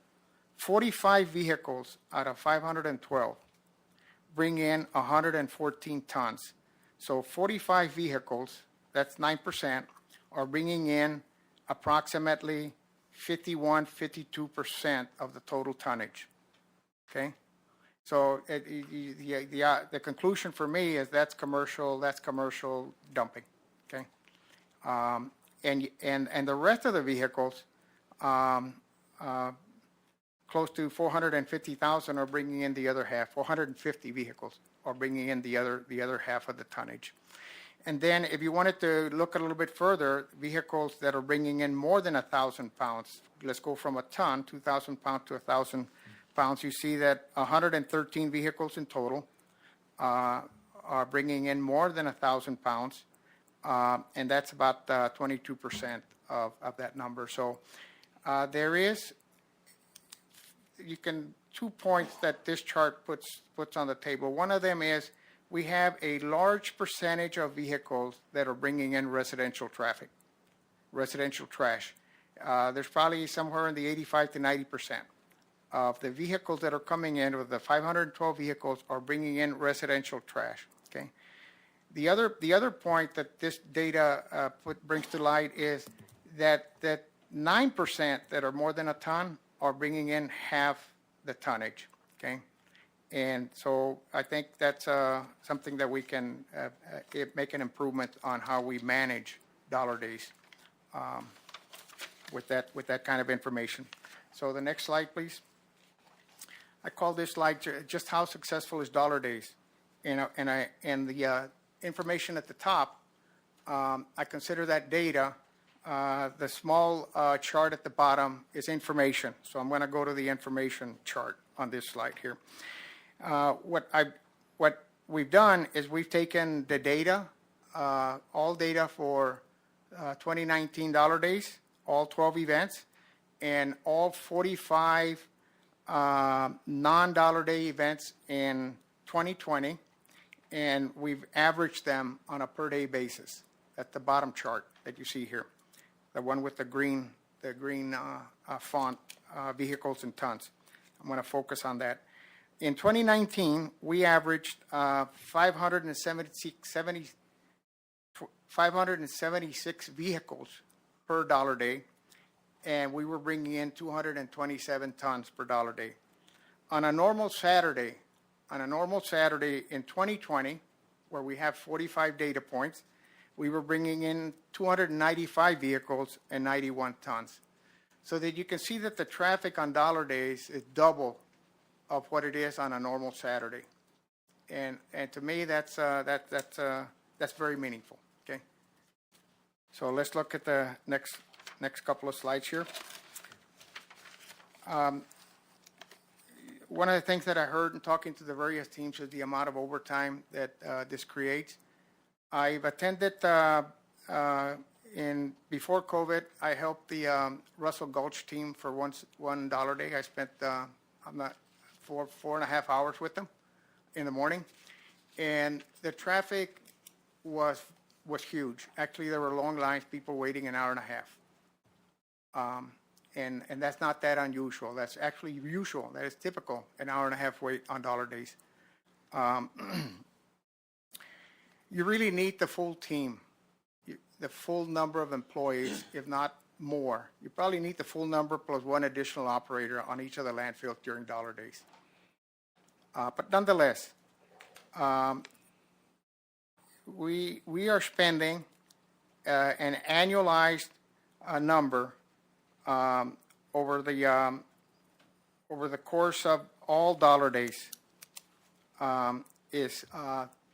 45 vehicles out of 512 bring in 114 tons. So 45 vehicles, that's 9%, are bringing in approximately 52% of the total tonnage. Okay? So the conclusion for me is that's commercial dumping. Okay? And the rest of the vehicles, close to 450,000 are bringing in the other half. 450 vehicles are bringing in the other half of the tonnage. And then if you wanted to look a little bit further, vehicles that are bringing in more than 1,000 pounds, let's go from a ton, 2,000 pounds to 1,000 pounds, you see that 113 vehicles in total are bringing in more than 1,000 pounds, and that's about 22% of that number. So there is, 2 points that this chart puts on the table. One of them is we have a large percentage of vehicles that are bringing in residential traffic, residential trash. There's probably somewhere in the 85 to 90% of the vehicles that are coming in, or the 512 vehicles, are bringing in residential trash. Okay. The other point that this data brings to light is that 9% that are more than a ton are bringing in half the tonnage. Okay. And so I think that's something that we can make an improvement on how we manage dollar days with that kind of information. So the next slide, please. I call this slide just how successful is dollar days, and the information at the top. I consider that data. The small chart at the bottom is information. So I'm going to go to the information chart on this slide here. What we've done is we've taken the data, all data for 2019 dollar days, all 12 events, and all 45 non-dollar day events in 2020, and we've averaged them on a per day basis. At the bottom chart that you see here, the one with the green font, vehicles in tons. I'm going to focus on that. In 2019, we averaged 576 vehicles per dollar day, and we were bringing in 227 tons per dollar day. On a normal Saturday in 2020, where we have 45 data points, we were bringing in 295 vehicles and 91 tons. So that you can see that the traffic on dollar days is double of what it is on a normal Saturday. And to me, that's very meaningful. Okay. So let's look at the next couple of slides here. One of the things that I heard in talking to the various teams is the amount of overtime that this creates. I've attended before COVID. I helped the Russell Gulch team for one dollar day. I spent 4.5 hours with them in the morning, and the traffic was huge. Actually, there were long lines, people waiting an hour and a half. And that's not that unusual. That's actually usual. That is typical, an hour and a half wait on dollar days. You really need the full team, the full number of employees, if not more. You probably need the full number plus one additional operator on each of the landfills during dollar days. But nonetheless, we are spending an annualized number over the course of all dollar days is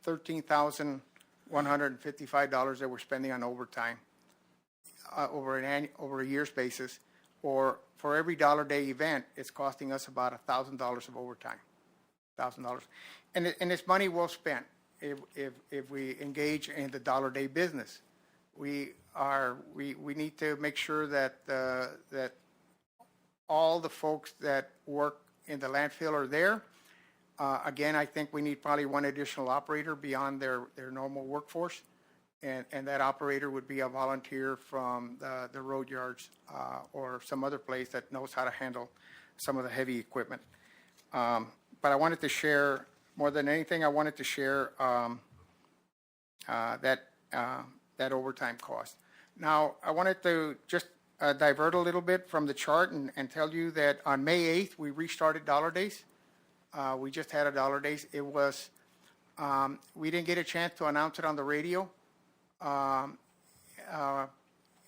$13,155 that we're spending on overtime over a year's basis. Or for every dollar day event, it's costing us about $1,000 of overtime. $1,000, and it's money well spent if we engage in the dollar day business. We need to make sure that that all the folks that work in the landfill are there. Again, I think we need probably one additional operator beyond their normal workforce, and that operator would be a volunteer from the road yards or some other place that knows how to handle some of the heavy equipment. But I wanted to share more than anything, I wanted to share that overtime cost. Now, I wanted to just divert a little bit from the chart and tell you that on May 8th, we restarted Dollar Days. We just had a Dollar Days. It was, we didn't get a chance to announce it on the radio.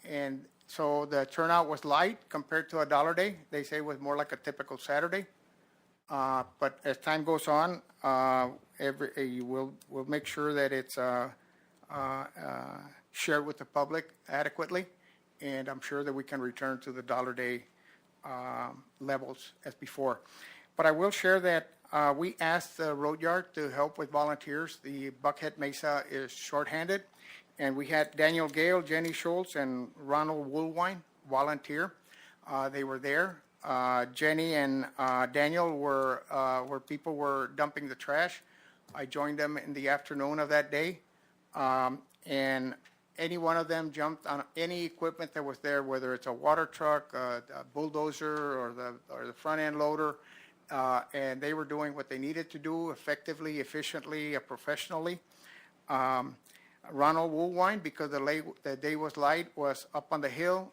And so the turnout was light compared to a Dollar Day. They say it was more like a typical Saturday. But as time goes on, we'll make sure that it's shared with the public adequately, and I'm sure that we can return to the Dollar Day levels as before. But I will share that we asked the road yard to help with volunteers. The Buckhead Mesa is shorthanded, and we had Daniel Gale, Jenny Schultz, and Ronald Woolwine volunteer. They were there. Jenny and Daniel where people were dumping the trash. I joined them in the afternoon of that day, and any one of them jumped on any equipment that was there, whether it's a water truck, a bulldozer, or the front end loader, and they were doing what they needed to do effectively, efficiently, professionally. Ronald Woolwine, because the day was light, was up on the hill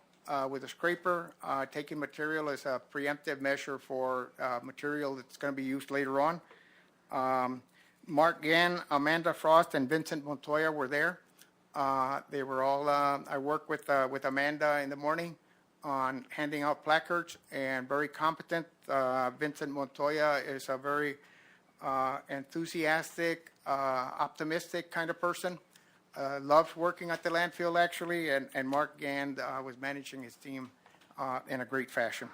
with a scraper, taking material as a preemptive measure for material that's going to be used later on. Mark Gann, Amanda Frost, and Vincent Montoya were there. They were all, I worked with Amanda in the morning on handing out placards, and very competent. Vincent Montoya is a very enthusiastic, optimistic kind of person. Loves working at the landfill, actually, and Mark Gann was managing his team in a great fashion.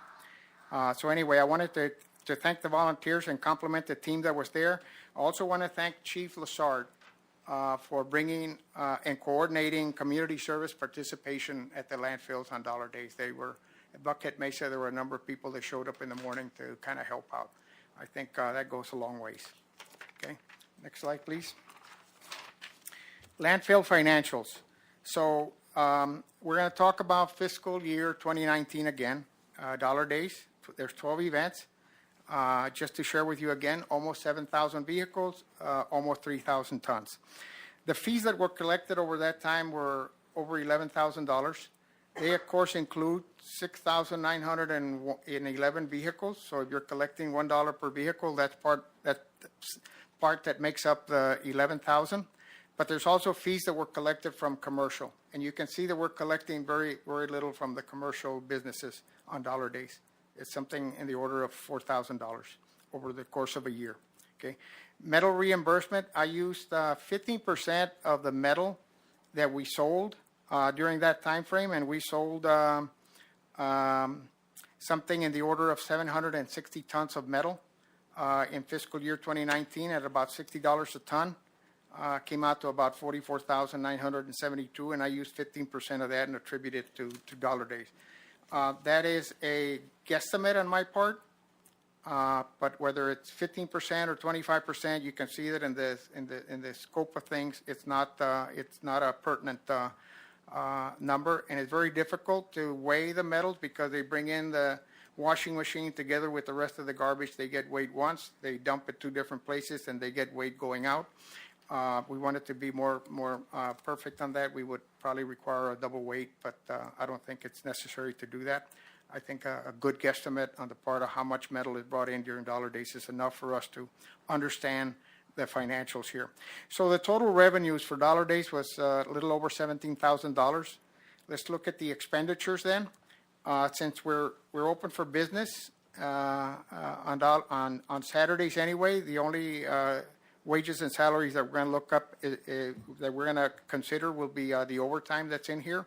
So anyway, I wanted to thank the volunteers and compliment the team that was there. I also want to thank Chief Lassard for bringing and coordinating community service participation at the landfills on Dollar Days. They were, at Buckhead Mesa, there were a number of people that showed up in the morning to kind of help out. I think that goes a long ways. Okay, next slide, please. Landfill financials. So we're going to talk about fiscal year 2019 again, Dollar Days. There's 12 events. Just to share with you again, almost 7,000 vehicles, almost 3,000 tons. The fees that were collected over that time were over $11,000. They, of course, include 6,911 vehicles. So if you're collecting $1 per vehicle, that's part that makes up the 11,000. But there's also fees that were collected from commercial. And you can see that we're collecting very, very little from the commercial businesses on Dollar Days. It's something in the order of $4,000 over the course of a year. Okay, metal reimbursement. I used 15% of the metal that we sold during that time frame, and we sold something in the order of 760 tons of metal in fiscal year 2019 at about $60 a ton. Came out to about 44,972, and I used 15% of that and attributed it to Dollar Days. That is a guesstimate on my part, but whether it's 15% or 25%, you can see that in the scope of things, it's not a pertinent number, and it's very difficult to weigh the metals because they bring in the washing machine together with the rest of the garbage. They get weighed once, they dump it 2 different places, and they get weighed going out. We want it to be more perfect on that. We would probably require a double weight, but I don't think it's necessary to do that. I think a good guesstimate on the part of how much metal is brought in during Dollar Days is enough for us to understand the financials here. So the total revenues for Dollar Days was a little over $17,000. Let's look at the expenditures then. Since we're open for business on Saturdays anyway, the only wages and salaries that we're going to look up, that we're going to consider will be the overtime that's in here.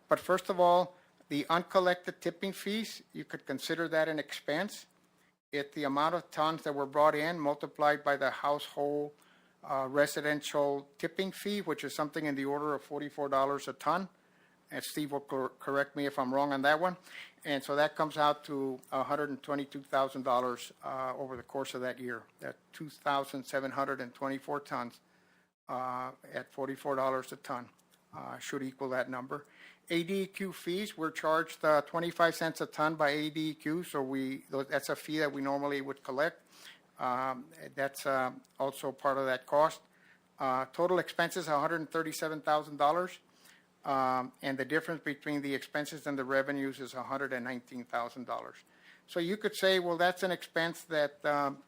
But first of all, the uncollected tipping fees, you could consider that an expense. It's the amount of tons that were brought in multiplied by the household residential tipping fee, which is something in the order of $44 a ton. And Steve will correct me if I'm wrong on that one. And so that comes out to $122,000 over the course of that year. That 2,724 tons at $44 a ton should equal that number. ADEQ fees, we're charged 25 cents a ton by ADEQ, so that's a fee that we normally would collect. That's also part of that cost. Total expenses, $137,000. And the difference between the expenses and the revenues is $119,000. So you could say, well, that's an expense that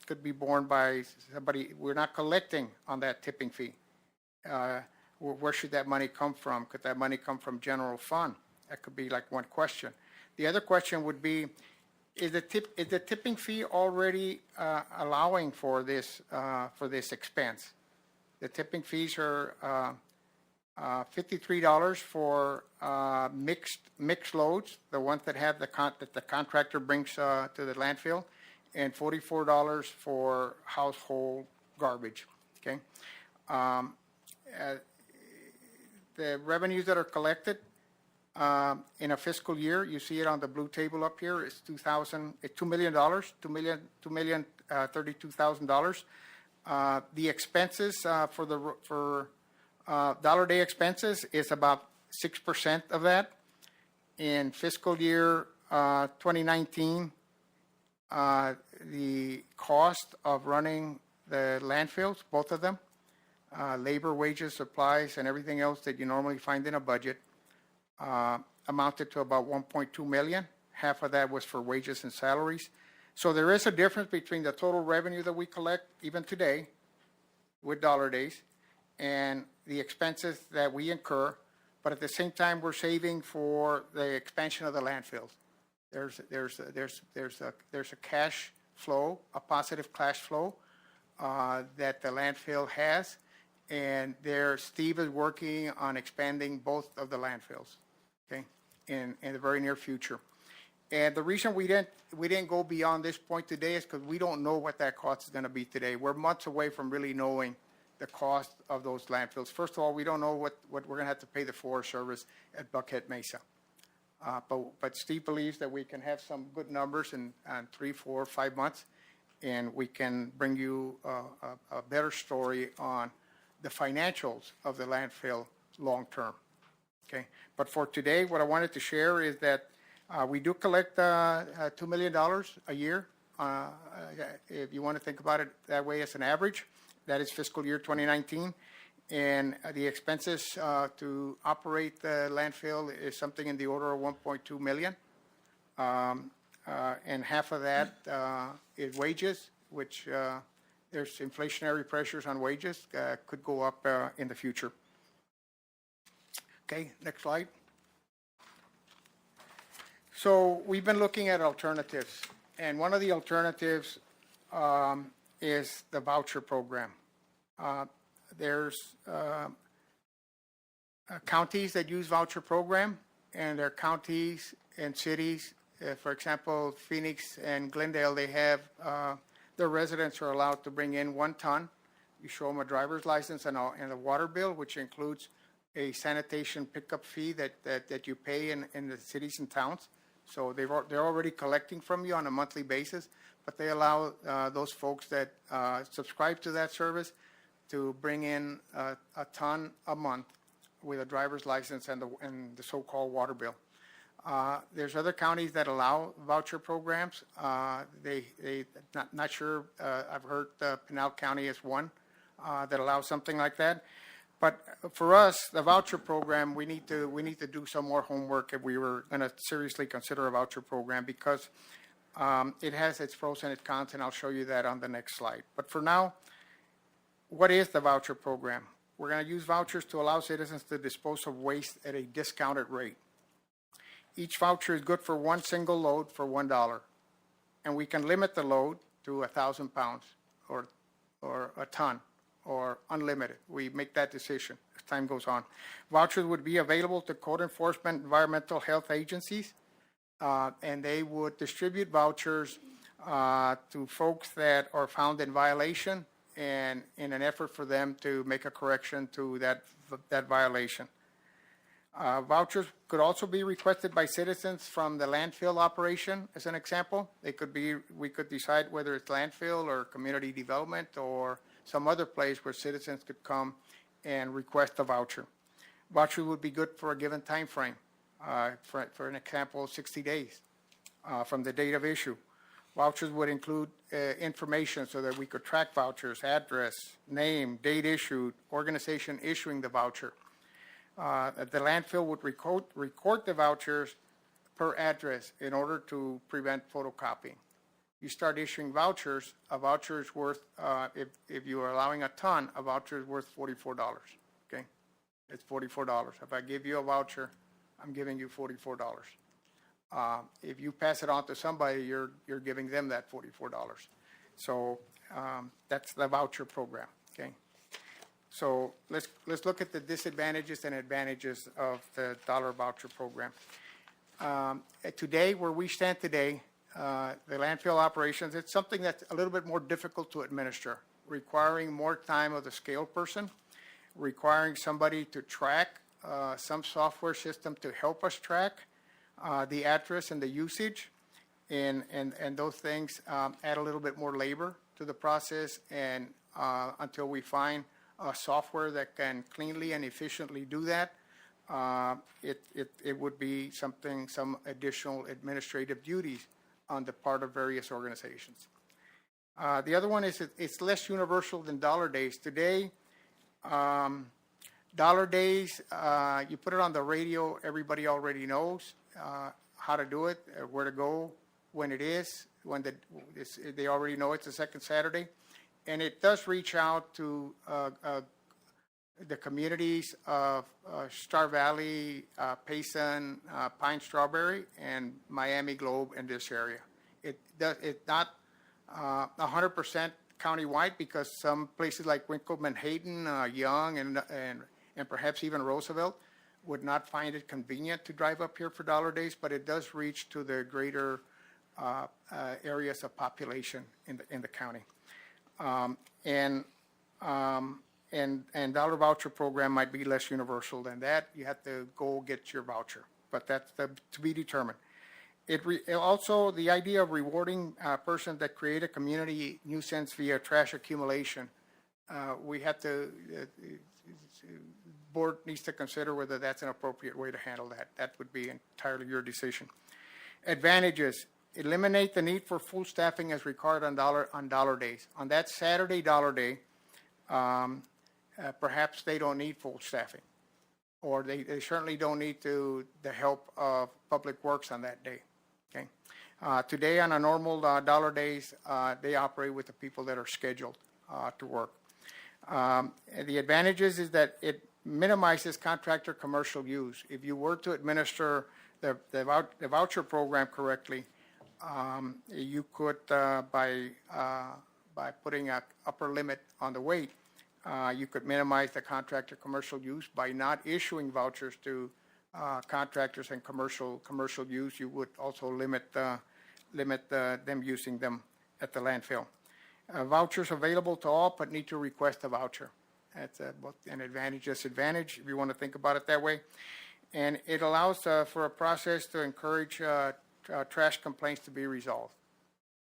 could be borne by somebody. We're not collecting on that tipping fee. Where should that money come from? Could that money come from general fund? That could be like one question. The other question would be, is the tipping fee already allowing for this expense? The tipping fees are $53 for mixed loads, the ones that have that the contractor brings to the landfill, and $44 for household garbage. Okay, the revenues that are collected in a fiscal year, you see it on the blue table up here. It's $2 million, $2,032,000. The expenses for dollar day expenses is about 6% of that. In fiscal year 2019, the cost of running the landfills, both of them, labor, wages, supplies, and everything else that you normally find in a budget, amounted to about $1.2 million. Half of that was for wages and salaries. So there is a difference between the total revenue that we collect, even today, with dollar days, and the expenses that we incur, but at the same time, we're saving for the expansion of the landfills. There's a cash flow, a positive cash flow that the landfill has, and Steve is working on expanding both of the landfills, okay, in the very near future. And the reason we didn't go beyond this point today is because we don't know what that cost is going to be today. We're months away from really knowing the cost of those landfills. First of all, we don't know what we're going to have to pay the Forest Service at Buckhead Mesa. But Steve believes that we can have some good numbers in 3, 4, 5 months, and we can bring you a better story on the financials of the landfill long term. Okay. But for today, what I wanted to share is that we do collect $2 million a year. If you want to think about it that way as an average, that is fiscal year 2019. And the expenses to operate the landfill is something in the order of $1.2 million. And half of that is wages, which there's inflationary pressures on wages, could go up in the future. Okay, next slide. So we've been looking at alternatives, and one of the alternatives is the voucher program. There's counties that use voucher program, and there are counties and cities, for example, Phoenix and Glendale, they have, their residents are allowed to bring in 1 ton. You show them a driver's license and a water bill, which includes a sanitation pickup fee that you pay in the cities and towns. So they're already collecting from you on a monthly basis, but they allow those folks that subscribe to that service to bring in a ton a month with a driver's license and the so-called water bill. There's other counties that allow voucher programs. Not sure. I've heard Pinal County is one that allows something like that. But for us, the voucher program, we need to do some more homework if we were going to seriously consider a voucher program, because it has its pros and its cons, and I'll show you that on the next slide. But for now, what is the voucher program? We're going to use vouchers to allow citizens to dispose of waste at a discounted rate. Each voucher is good for 1 single load for $1, and we can limit the load to 1,000 pounds or a ton, or unlimited. We make that decision as time goes on. Vouchers would be available to code enforcement, environmental health agencies, and they would distribute vouchers to folks that are found in violation, and in an effort for them to make a correction to that violation. Vouchers could also be requested by citizens from the landfill operation, as an example. We could decide whether it's landfill or community development or some other place where citizens could come and request a voucher. Voucher would be good for a given time frame. For an example, 60 days from the date of issue. Vouchers would include information so that we could track vouchers, address, name, date issued, organization issuing the voucher. The landfill would record the vouchers per address in order to prevent photocopying. You start issuing vouchers, a voucher is worth, if you are allowing a ton, a voucher is worth $44, okay? It's $44. If I give you a voucher, I'm giving you $44. If you pass it on to somebody, you're giving them that $44. So that's the voucher program, okay? So let's look at the disadvantages and advantages of the dollar voucher program. Today, where we stand today, the landfill operations, it's something that's a little bit more difficult to administer, requiring more time of the scale person, requiring somebody to track, some software system to help us track the address and the usage, and those things add a little bit more labor to the process, and until we find software that can cleanly and efficiently do that, it would be some additional administrative duties on the part of various organizations. The other one is it's less universal than dollar days. Today, dollar days, you put it on the radio, everybody already knows how to do it, where to go, when it is, they already know it's the second Saturday. And it does reach out to the communities of Star Valley, Payson, Pine Strawberry, and Miami Globe in this area. It's not 100% countywide, because some places like Winkleman, Hayden, Young, and perhaps even Roosevelt would not find it convenient to drive up here for dollar days, but it does reach to the greater areas of population in the county. And dollar voucher program might be less universal than that. You have to go get your voucher, but that's to be determined. Also, the idea of rewarding a person that create a community nuisance via trash accumulation, we have to, board needs to consider whether that's an appropriate way to handle that. That would be entirely your decision. Advantages: eliminate the need for full staffing as required on dollar days. On that Saturday dollar day, perhaps they don't need full staffing, or they certainly don't need the help of Public Works on that day. Okay. Today, on a normal dollar days, they operate with the people that are scheduled to work. The advantages is that it minimizes contractor commercial use. If you were to administer the voucher program correctly, you could, by putting an upper limit on the weight, you could minimize the contractor commercial use. By not issuing vouchers to contractors and commercial use, you would also limit them using them at the landfill. Vouchers available to all, but need to request a voucher. That's both an advantage, disadvantage, if you want to think about it that way. And it allows for a process to encourage trash complaints to be resolved.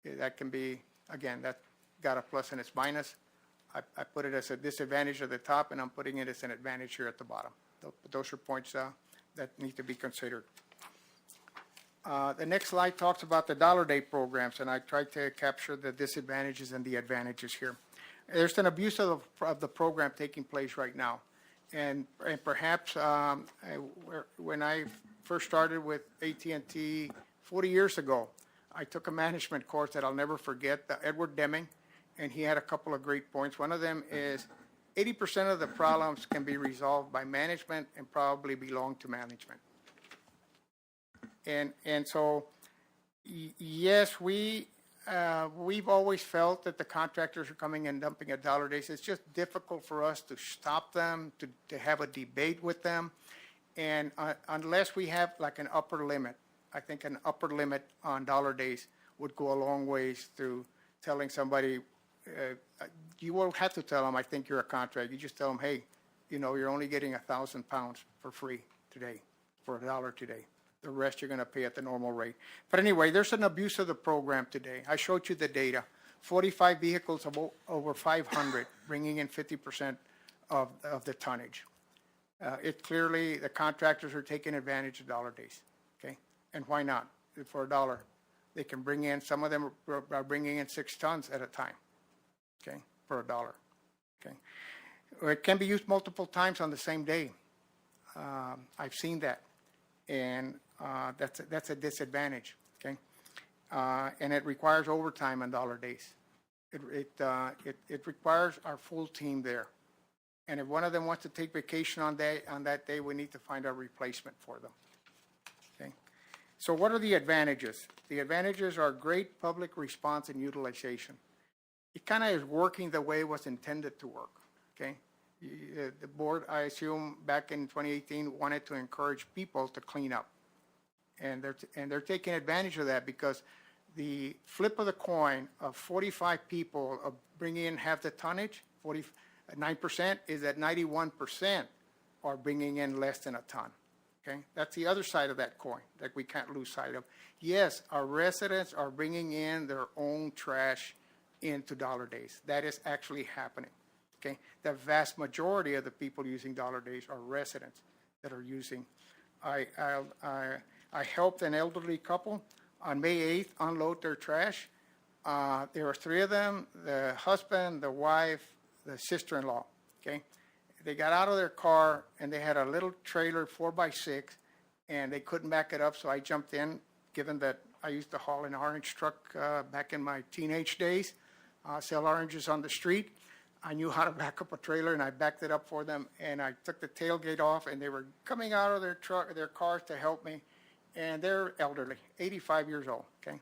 That can be, again, that got a plus and its minus. I put it as a disadvantage at the top, and I'm putting it as an advantage here at the bottom. Those are points that need to be considered. The next slide talks about the dollar day programs, and I tried to capture the disadvantages and the advantages here. There's an abuse of the program taking place right now. And perhaps when I first started with AT&T 40 years ago, I took a management course that I'll never forget, Edward Deming, and he had a couple of great points. One of them is 80% of the problems can be resolved by management and probably belong to management. And so, yes, we've always felt that the contractors are coming and dumping at dollar days. It's just difficult for us to stop them, to have a debate with them. And unless we have like an upper limit, I think an upper limit on dollar days would go a long ways to telling somebody, you won't have to tell them, I think you're a contract. You just tell them, hey, you're only getting 1,000 pounds for free today, for $1 today. The rest you're going to pay at the normal rate. But anyway, there's an abuse of the program today. I showed you the data. 45 vehicles of over 500, bringing in 50% of the tonnage. It clearly, the contractors are taking advantage of dollar days. Okay, and why not? For $1, They can bring in, some of them are bringing in 6 tons at a time, okay, for $1, okay. Or it can be used multiple times on the same day. I've seen that, and that's a disadvantage, okay. And it requires overtime on dollar days. It requires our full team there. And if one of them wants to take vacation on that day, we need to find a replacement for them. Okay. So what are the advantages? The advantages are great public response and utilization. It kind of is working the way it was intended to work. Okay. The board, I assume, back in 2018, wanted to encourage people to clean up, and they're taking advantage of that, because the flip of the coin of 45 people of bringing in half the tonnage, 9% is that 91% are bringing in less than a ton. Okay, that's the other side of that coin that we can't lose sight of. Yes, our residents are bringing in their own trash into dollar days. That is actually happening. Okay, the vast majority of the people using dollar days are residents that are using. I helped an elderly couple on May 8th unload their trash. There were 3 of them: the husband, the wife, the sister-in-law. Okay, they got out of their car and they had a little trailer 4x6, and they couldn't back it up, so I jumped in, given that I used to haul an orange truck back in my teenage days, sell oranges on the street. I knew how to back up a trailer, and I backed it up for them, and I took the tailgate off, and they were coming out of their cars to help me, and they're elderly, 85 years old, okay?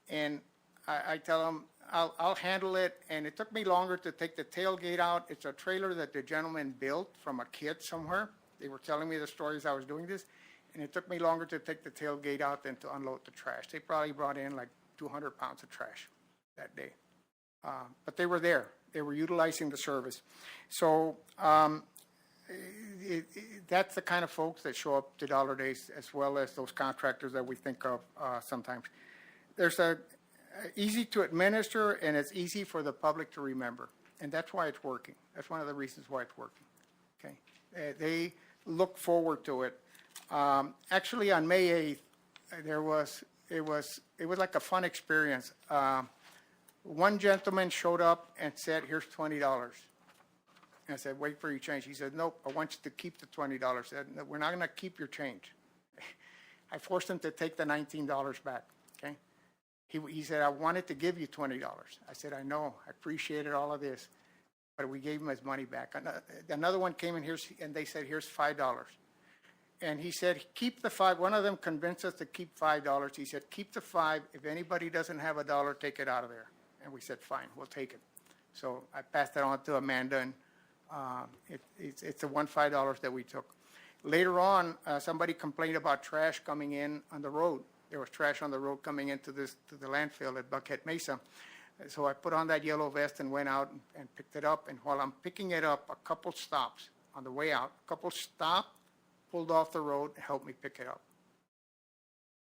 And I tell them, I'll handle it, and it took me longer to take the tailgate out. It's a trailer that the gentleman built from a kit somewhere. They were telling me the stories I was doing this, and it took me longer to take the tailgate out than to unload the trash. They probably brought in like 200 pounds of trash that day. But they were there. They were utilizing the service. So that's the kind of folks that show up to dollar days, as well as those contractors that we think of sometimes. There's easy to administer, and it's easy for the public to remember. And that's why it's working. That's one of the reasons why it's working. Okay, they look forward to it. Actually, on May 8th, it was like a fun experience. One gentleman showed up and said, "Here's $20." And I said, "Wait for your change." He said, "Nope, I want you to keep the $20." I said, "No, we're not going to keep your change." I forced him to take the $19 back. Okay. He said, "I wanted to give you $20." I said, "I know, I appreciated all of this," but we gave him his money back. Another one came in here, and they said, "Here's $5." And he said, "Keep the 5. One of them convinced us to keep $5. He said, "Keep the 5. If anybody doesn't have $1, take it out of there." And we said, "Fine, we'll take it." So I passed that on to Amanda, and it's the $5 that we took. Later on, somebody complained about trash coming in on the road. There was trash on the road coming into the landfill at Buckhead Mesa. So I put on that yellow vest and went out and picked it up. And while I'm picking it up, a couple stops on the way out. A couple stopped, pulled off the road, and helped me pick it up.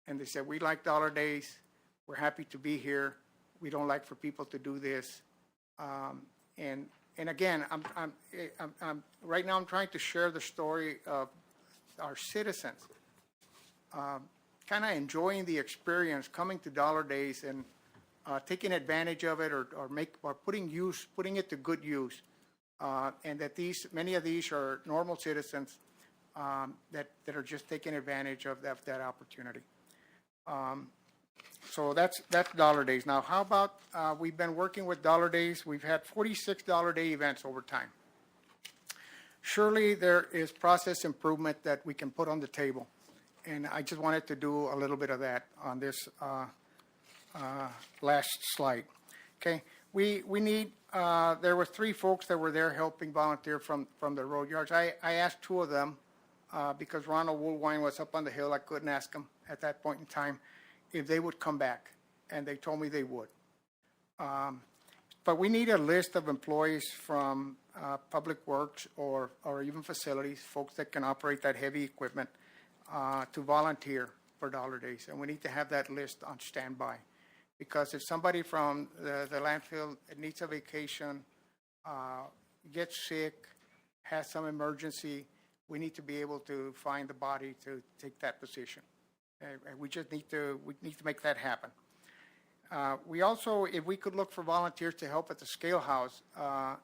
And they said, "We like dollar days. We're happy to be here. We don't like for people to do this." And again, I'm right now I'm trying to share the story of our citizens kind of enjoying the experience, coming to dollar days and taking advantage of it, or putting it to good use, and that many of these are normal citizens that are just taking advantage of that opportunity. So that's dollar days. Now, how about we've been working with dollar days. We've had 46 dollar day events over time. Surely there is process improvement that we can put on the table, and I just wanted to do a little bit of that on this last slide. Okay, we need. There were 3 folks that were there helping volunteer from the road yards. I asked 2 of them because Ronald Woolwine was up on the hill. I couldn't ask him at that point in time if they would come back, and they told me they would. But we need a list of employees from Public Works or even facilities, folks that can operate that heavy equipment, to volunteer for dollar days. And we need to have that list on standby, because if somebody from the landfill needs a vacation, gets sick, has some emergency, we need to be able to find the body to take that position. And we need to make that happen. We also, if we could look for volunteers to help at the scale house, I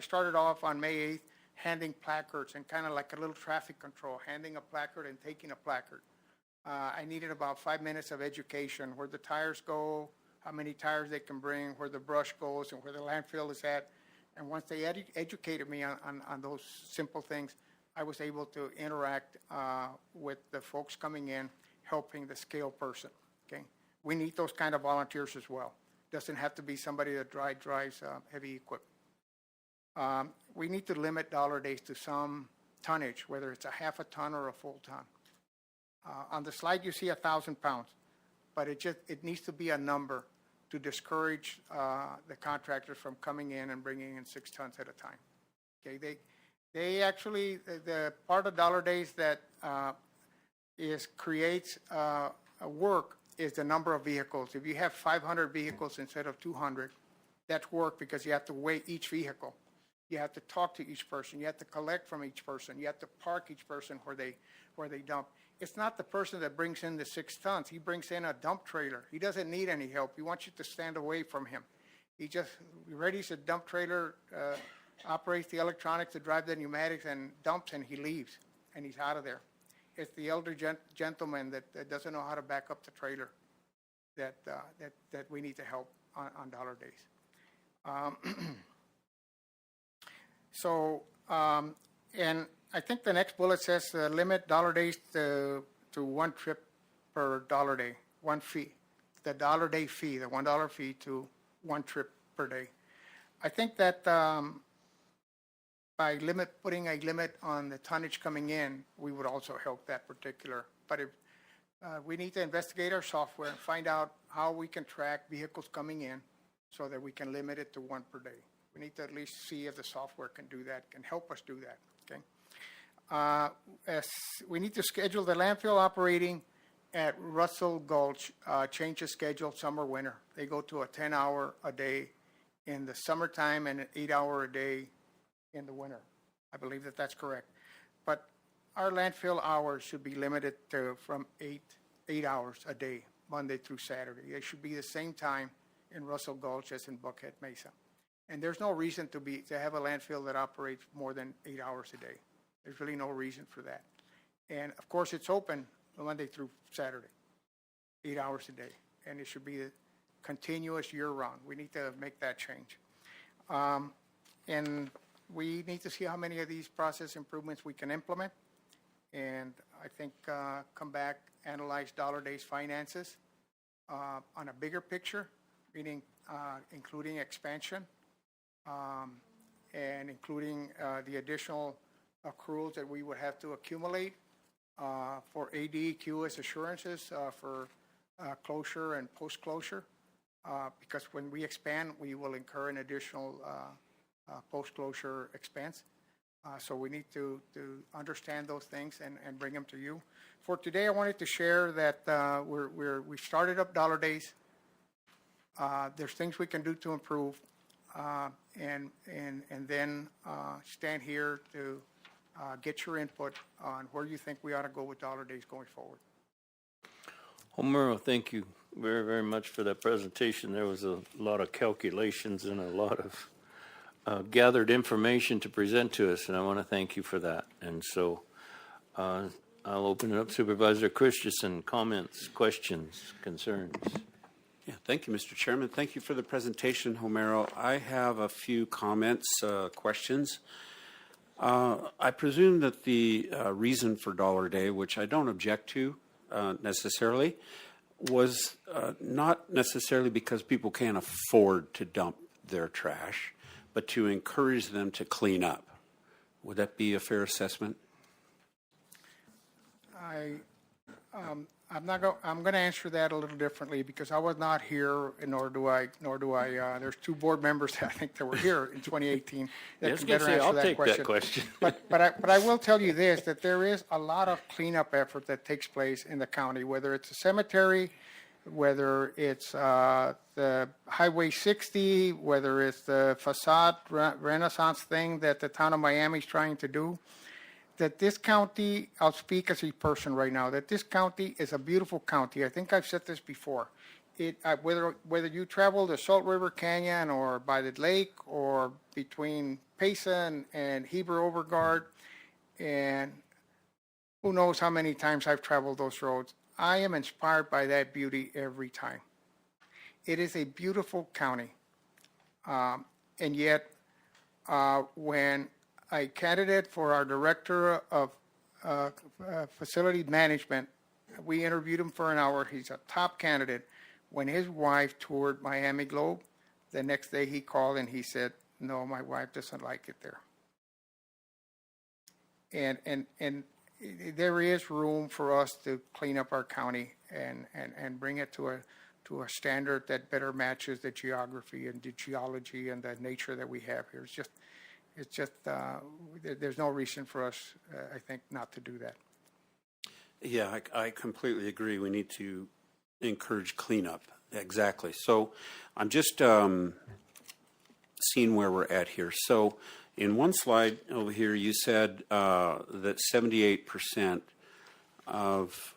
started off on May 8th handing placards and kind of like a little traffic control, handing a placard and taking a placard. I needed about 5 minutes of education, where the tires go, how many tires they can bring, where the brush goes, and where the landfill is at. And once they educated me on those simple things, I was able to interact with the folks coming in, helping the scale person. Okay, we need those kind of volunteers as well. Doesn't have to be somebody that drives heavy equipment. We need to limit dollar days to some tonnage, whether it's a half a ton or a full ton. On the slide, you see 1,000 pounds, but it needs to be a number to discourage the contractors from coming in and bringing in 6 tons at a time. Okay, they actually, the part of dollar days that creates work is the number of vehicles. If you have 500 vehicles instead of 200, that's work because you have to weigh each vehicle. You have to talk to each person. You have to collect from each person. You have to park each person where they dump. It's not the person that brings in the 6 tons. He brings in a dump trailer. He doesn't need any help. He wants you to stand away from him. He readies a dump trailer, operates the electronics to drive the pneumatics, and dumps, and he leaves, and he's out of there. It's the elder gentleman that doesn't know how to back up the trailer that we need to help on dollar days. And I think the next bullet says limit dollar days to 1 trip per dollar day, 1 fee. The dollar day fee, the $1 fee to 1 trip per day. I think that by putting a limit on the tonnage coming in, we would also help that particular. But if we need to investigate our software and find out how we can track vehicles coming in so that we can limit it to 1 per day. We need to at least see if the software can do that, can help us do that. Okay. We need to schedule the landfill operating at Russell Gulch, change the schedule summer, winter. They go to a 10-hour a day in the summertime and an 8-hour a day in the winter. I believe that that's correct. But our landfill hours should be limited to from 8 hours a day, Monday through Saturday. They should be the same time in Russell Gulch as in Buckhead Mesa. And there's no reason to have a landfill that operates more than 8 hours a day. There's really no reason for that. And of course, it's open Monday through Saturday, 8 hours a day. And it should be a continuous year-round. We need to make that change. And we need to see how many of these process improvements we can implement. And I think come back, analyze dollar days finances on a bigger picture, meaning including expansion, and including the additional accruals that we would have to accumulate for AD, QS assurances for closure and post-closure, because when we expand, we will incur an additional post-closure expense. So we need to understand those things and bring them to you. For today, I wanted to share that we started up dollar days. There's things we can do to improve. And then stand here to get your input on where you think we ought to go with dollar days going forward. Homero, thank you very, very much for that presentation. There was a lot of calculations and a lot of gathered information to present to us, and I want to thank you for that. And so I'll open it up. Supervisor Christensen, comments, questions, concerns? Yeah, thank you, Mr. Chairman. Thank you for the presentation, Homero. I have a few comments, questions. I presume that the reason for dollar day, which I don't object to necessarily, was not necessarily because people can't afford to dump their trash, but to encourage them to clean up. Would that be a fair assessment? I'm going to answer that a little differently because I was not here, nor do I. There's 2 board members I think that were here in 2018 that can better answer I'll that take question. that question. But I will tell you this, that there is a lot of cleanup effort that takes place in the county, whether it's a cemetery, whether it's the Highway 60, whether it's the facade renaissance thing that the town of Miami is trying to do. that this county, I'll speak as a person right now, that this county is a beautiful county. I think I've said this before. Whether you travel the Salt River Canyon or by the lake or between Payson and Heber Overguard, and who knows how many times I've traveled those roads, I am inspired by that beauty every time. It is a beautiful county. And yet, when a candidate for our director of facility management, we interviewed him for an hour. He's a top candidate. When his wife toured Miami Globe, the next day he called and he said, "No, my wife doesn't like it there." And there is room for us to clean up our county and bring it to a standard that better matches the geography and the geology and the nature that we have here. It's just there's no reason for us, I think, not to do that. Yeah, I completely agree. We need to encourage cleanup. Exactly. So I'm just seeing where we're at here. So in one slide over here, you said that 78% of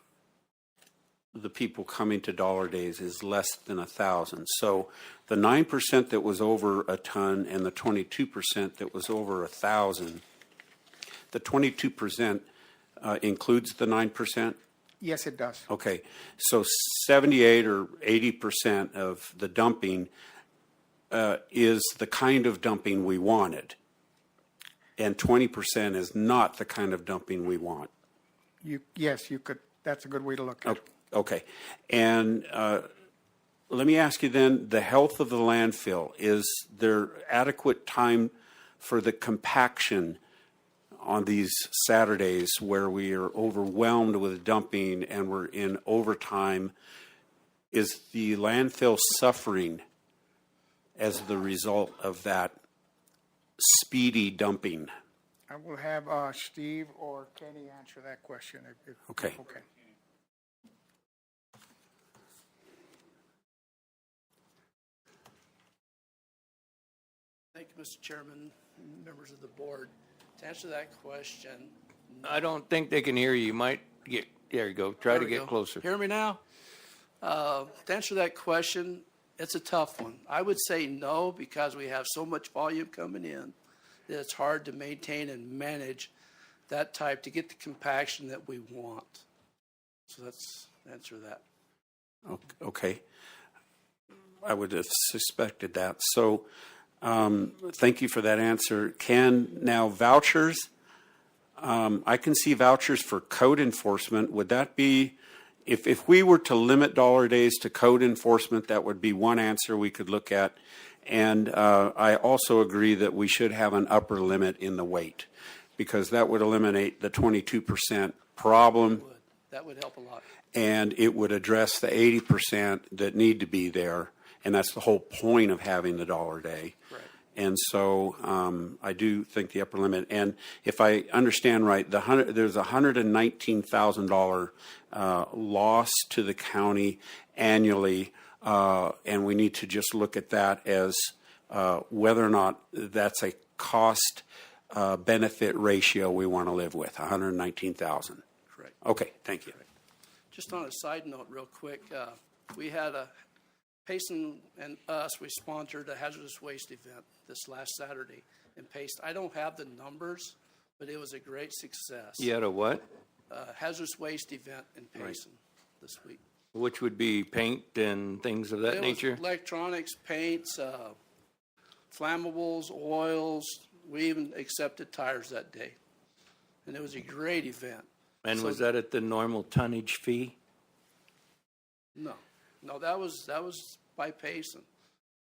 the people coming to Dollar Days is less than 1,000. So the 9% that was over a ton and the 22% that was over 1,000, the 22% includes the 9%? Yes, it does. Okay, so 78 or 80% of the dumping is the kind of dumping we wanted, and 20% is not the kind of dumping we want. Yes, you could. That's a good way to look at it. Okay, and let me ask you then, the health of the landfill, is there adequate time for the compaction on these Saturdays where we are overwhelmed with dumping and we're in overtime? Is the landfill suffering as the result of that speedy dumping? I will have Steve or Kenny answer that question. Okay. Okay. Thank you, Mr. Chairman, members of the board. To answer that question. I don't think they can hear you. You might get, there you go. Try to There we get go. closer. Hear me now? To answer that question, it's a tough one. I would say no, because we have so much volume coming in that it's hard to maintain and manage that type to get the compaction that we want. So let's answer that. Okay. I would have suspected that. So thank you for that answer. Can now vouchers, I can see vouchers for code enforcement. Would that be, if we were to limit Dollar Days to code enforcement, that would be one answer we could look at. And I also agree that we should have an upper limit in the weight, because that would eliminate the 22% problem. That would help a lot. And it would address the 80% that need to be there. And that's the whole point of having the Dollar Day. Right. And so I do think the upper limit. And if I understand right, there's a $119,000 loss to the county annually, and we need to just look at that as whether or not that's a cost benefit ratio we want to live with. 119,000. Correct. Okay, thank you. Just on a side note, real quick, we had Payson and us, we sponsored a hazardous waste event this last Saturday in Payson. I don't have the numbers, but it was a great success. You had a what? Hazardous waste event in Payson this week. Which would be paint and things of that It nature? was electronics, paints, flammables, oils. We even accepted tires that day. And it was a great event. And So- was that at the normal tonnage fee? No, that was by Payson.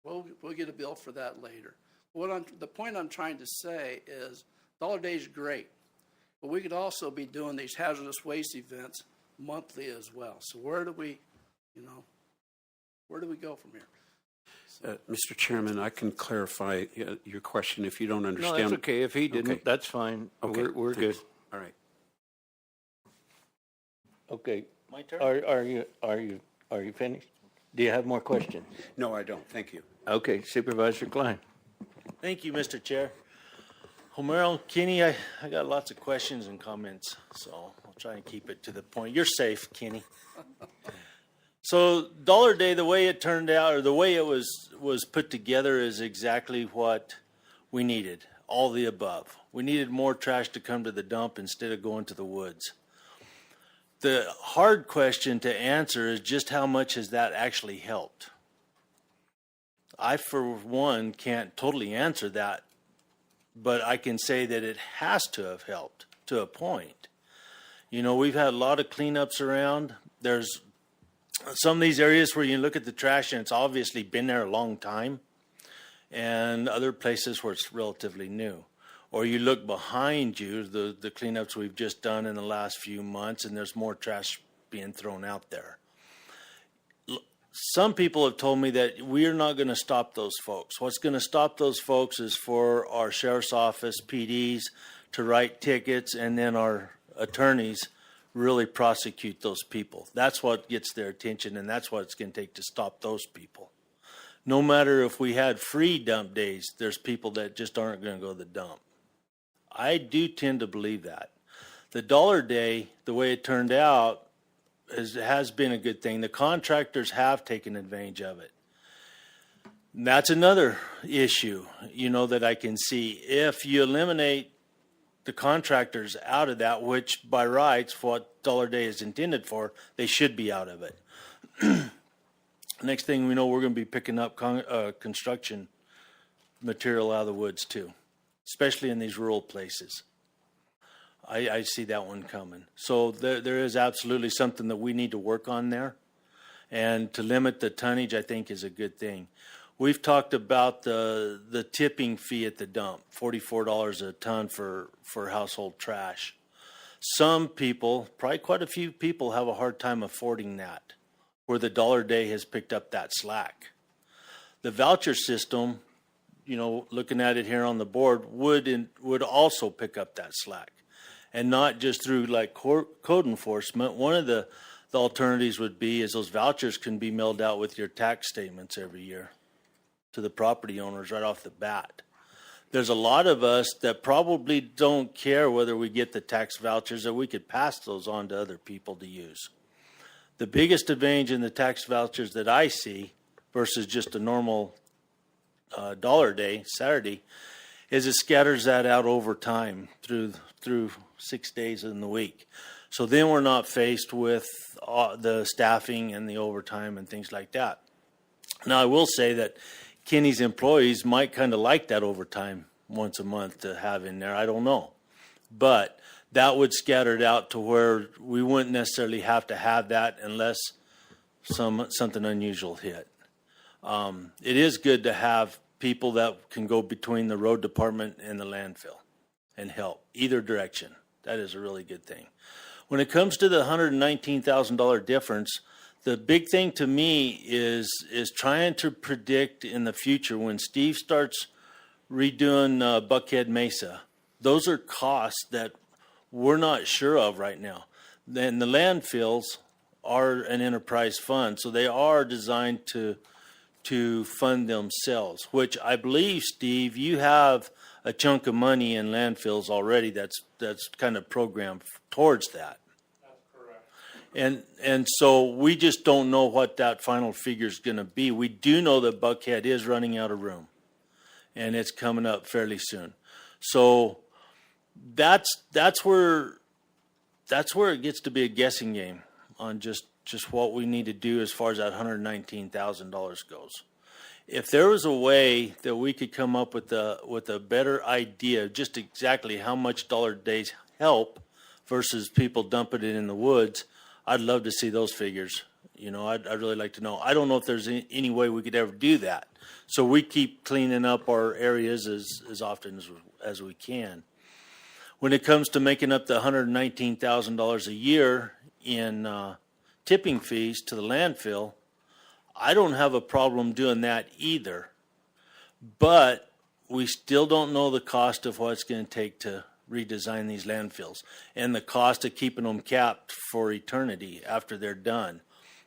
We'll get a bill for that later. The point I'm trying to say is Dollar Day is great, but we could also be doing these hazardous waste events monthly as well. So where do we go from here? Mr. Chairman, I can clarify your question if you don't No, understand. that's okay. If he didn't, Okay. that's fine. Okay, We're good. thanks. All right. Okay. My turn? Are you finished? Do you have more questions? No, I don't. Thank you. Okay, Supervisor Klein. Thank you, Mr. Chair. Homero, Kenny, I got lots of questions and comments, so I'll try and keep it to the point. You're safe, Kenny. So Dollar Day, the way it turned out, or the way it was put together, is exactly what we needed. All the above. We needed more trash to come to the dump instead of going to the woods. The hard question to answer is just how much has that actually helped? I, for one, can't totally answer that, but I can say that it has to have helped to a point. You know, we've had a lot of cleanups around. There's some of these areas where you look at the trash and it's obviously been there a long time, and other places where it's relatively new. Or you look behind you, the cleanups we've just done in the last few months, and there's more trash being thrown out there. Some people have told me that we're not going to stop those folks. What's going to stop those folks is for our sheriff's office, PDs, to write tickets, and then our attorneys really prosecute those people. That's what gets their attention, and that's what it's going to take to stop those people. No matter if we had free dump days, there's people that just aren't going to go to the dump. I do tend to believe that. The Dollar Day, the way it turned out, has been a good thing. The contractors have taken advantage of it. And that's another issue, you know, that I can see. If you eliminate the contractors out of that, which by rights, what Dollar Day is intended for, they should be out of it. Next thing we know, we're going to be picking up construction material out of the woods too, especially in these rural places. I see that one coming. So there is absolutely something that we need to work on there. And to limit the tonnage, I think, is a good thing. We've talked about the tipping fee at the dump, $44 a ton for household trash. Some people, probably quite a few people, have a hard time affording that, where the Dollar Day has picked up that slack. The voucher system, you know, looking at it here on the board, would also pick up that slack. And not just through like code enforcement. One of the alternatives would be is those vouchers can be mailed out with your tax statements every year to the property owners right off the bat. There's a lot of us that probably don't care whether we get the tax vouchers, or we could pass those on to other people to use. The biggest advantage in the tax vouchers that I see versus just a normal Dollar Day, Saturday, is it scatters that out over time through 6 days in the week. So then we're not faced with the staffing and the overtime and things like that. Now, I will say that Kenny's employees might kind of like that overtime once a month to have in there. I don't know. But that would scatter it out to where we wouldn't necessarily have to have that unless something unusual hit. It is good to have people that can go between the road department and the landfill and help either direction. That is a really good thing. When it comes to the $119,000 difference, the big thing to me is trying to predict in the future when Steve starts redoing Buckhead Mesa. Those are costs that we're not sure of right now. Then the landfills are an enterprise fund, so they are designed to fund themselves, which I believe, Steve, you have a chunk of money in landfills already that's kind of programmed towards that. That's correct. And so we just don't know what that final figure is going to be. We do know that Buckhead is running out of room, and it's coming up fairly soon. So that's where it gets to be a guessing game on just what we need to do as far as that $119,000 goes. If there was a way that we could come up with a better idea of just exactly how much Dollar Days help versus people dumping it in the woods, I'd love to see those figures. You know, I'd really like to know. I don't know if there's any way we could ever do that. So we keep cleaning up our areas as often as we can. When it comes to making up the $119,000 a year in tipping fees to the landfill, I don't have a problem doing that either. But we still don't know the cost of what it's going to take to redesign these landfills and the cost of keeping them capped for eternity after they're done.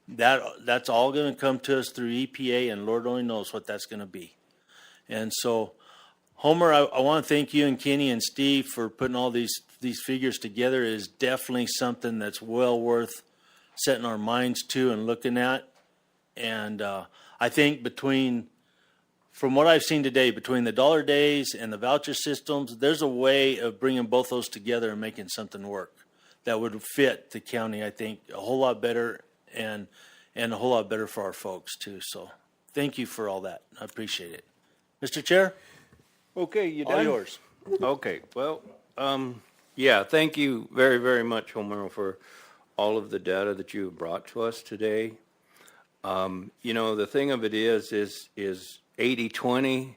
That's all going to come to us through EPA, and Lord only knows what that's going to be. And so Homer, I want to thank you and Kenny and Steve for putting all these figures together. It is definitely something that's well worth setting our minds to and looking at. And I think from what I've seen today, between the dollar days and the voucher systems, there's a way of bringing both those together and making something work that would fit the county, I think, a whole lot better and a whole lot better for our folks too. So thank you for all that. I appreciate it. Mr. Chair, Okay, you all done? yours. Okay, well, yeah, thank you very, very much, Homer, for all of the data that you have brought to us today. You know, the thing of it is 80-20.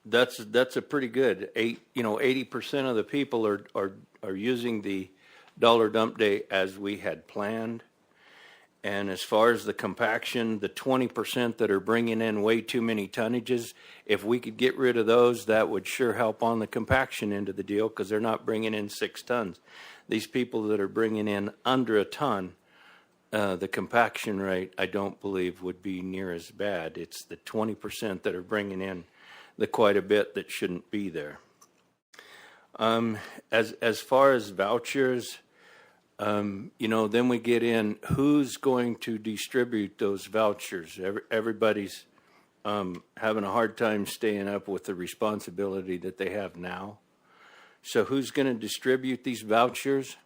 That's a pretty good 80% of the people are using the dollar dump day as we had planned. And as far as the compaction, the 20% that are bringing in way too many tonnages, if we could get rid of those, that would sure help on the compaction end of the deal, because they're not bringing in 6 tons. These people that are bringing in under a ton, the compaction rate, I don't believe, would be near as bad. It's the 20% that are bringing in the quite a bit that shouldn't be there. As far as vouchers, then we get in who's going to distribute those vouchers. Everybody's having a hard time staying up with the responsibility that they have now. So who's going to distribute these vouchers?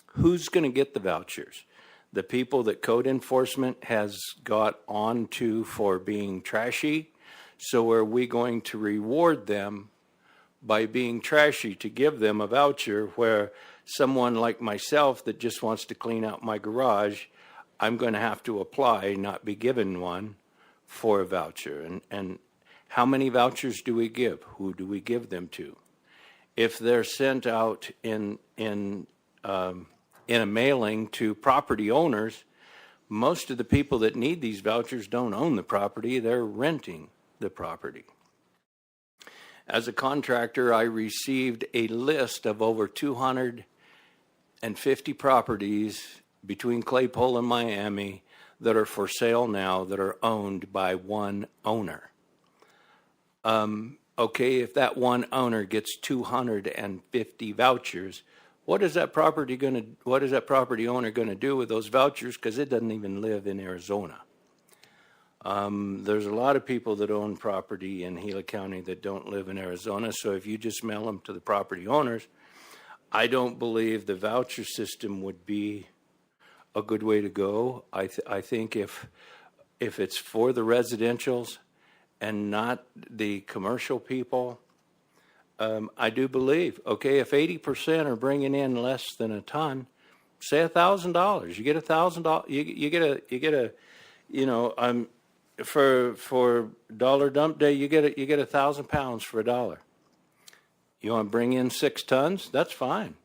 Who's going to get the vouchers? The people that code enforcement has got onto for being trashy. So are we going to reward them by being trashy to give them a voucher, where someone like myself that just wants to clean out my garage, I'm going to have to apply, not be given one for a voucher? And how many vouchers do we give? Who do we give them to? If they're sent out in a mailing to property owners, most of the people that need these vouchers don't own the property, they're renting the property. As a contractor, I received a list of over 250 properties between Claypole and Miami that are for sale now, that are owned by one owner. Okay, if that one owner gets 250 vouchers, what is that property owner going to do with those vouchers? Because it doesn't even live in Arizona. There's a lot of people that own property in Gila County that don't live in Arizona. So if you just mail them to the property owners, I don't believe the voucher system would be a good way to go. I think if it's for the residentials and not the commercial people, I do believe, okay, if 80% are bringing in less than a ton, say $1,000, you get $1,000, you get a, for dollar dump day, you get 1,000 pounds for $1. You want to bring in 6 tons? That's fine.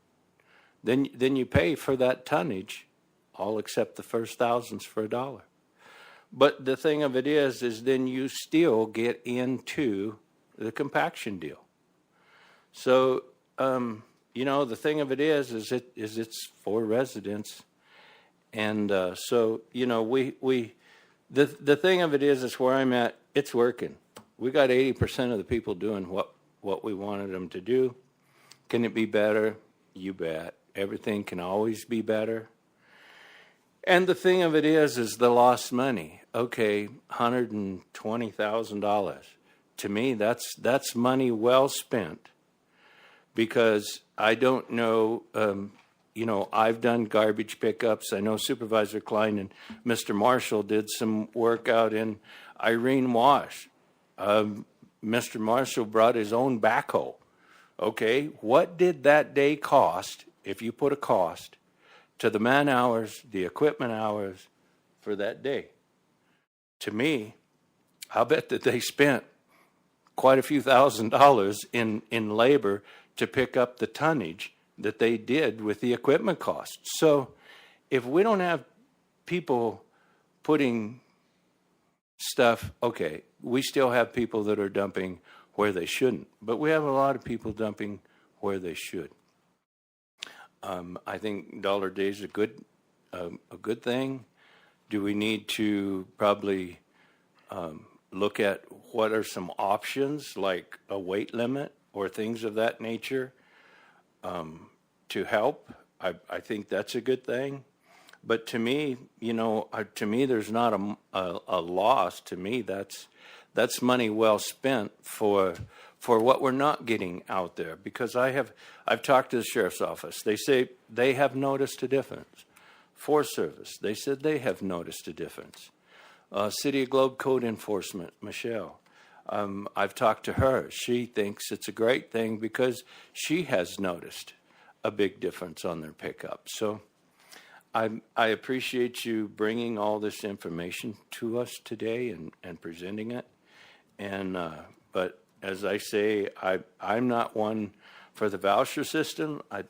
Then you pay for that tonnage, all except the first thousands, for $1. But the thing of it is then you still get into the compaction deal. So, the thing of it is it's for residents. And so, the thing of it is where I'm at, it's working. We got 80% of the people doing what we wanted them to do. Can it be better? You bet. Everything can always be better. And the thing of it is the lost money. Okay, $120,000. To me, that's money well spent, because I don't know, I've done garbage pickups. I know Supervisor Klein and Mr. Marshall did some work out in Irene Wash. Mr. Marshall brought his own backhoe. Okay, what did that day cost, if you put a cost to the man hours, the equipment hours for that day? To me, I'll bet that they spent quite a few $1,000s in labor to pick up the tonnage that they did with the equipment costs. So if we don't have people putting stuff, okay, we still have people that are dumping where they shouldn't, but we have a lot of people dumping where they should. I think dollar day is a good thing. Do we need to probably look at what are some options, like a weight limit or things of that nature, to help. I think that's a good thing. But to me, to me, there's not a loss. To me, that's money well spent for what we're not getting out there. Because I've talked to the sheriff's office. They say they have noticed a difference. Forest Service, they said they have noticed a difference. City of Globe Code Enforcement, Michelle. I've talked to her. She thinks it's a great thing because she has noticed a big difference on their pickup. So I appreciate you bringing all this information to us today and presenting it. And but as I say, I'm not one for the voucher system. I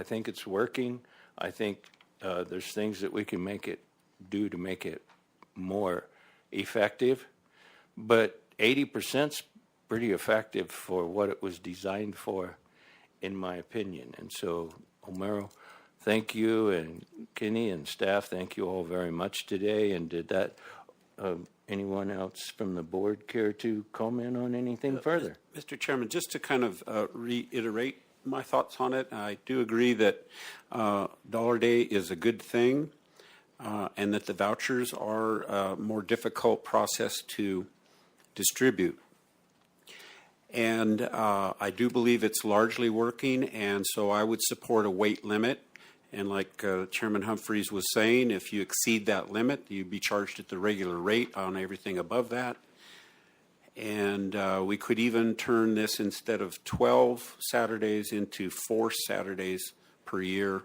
think it's working. I think there's things that we can do to make it more effective. But 80% is pretty effective for what it was designed for, in my opinion. And so, Homero, thank you, and Kenny and staff, thank you all very much today. And did that anyone else from the board care to comment on anything further? Mr. Chairman, just to kind of reiterate my thoughts on it, I do agree that Dollar Day is a good thing, and that the vouchers are a more difficult process to distribute. And I do believe it's largely working, and so I would support a weight limit. And like Chairman Humphreys was saying, if you exceed that limit, you'd be charged at the regular rate on everything above that. And we could even turn this, instead of 12 Saturdays, into 4 Saturdays per year,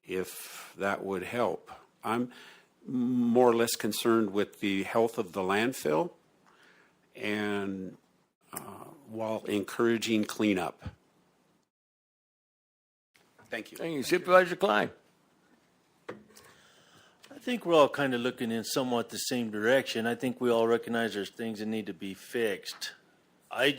if that would help. I'm more or less concerned with the health of the landfill, and while encouraging cleanup. Thank you. Thank you, Supervisor Klein. I think we're all kind of looking in somewhat the same direction. I think we all recognize there's things that need to be fixed. I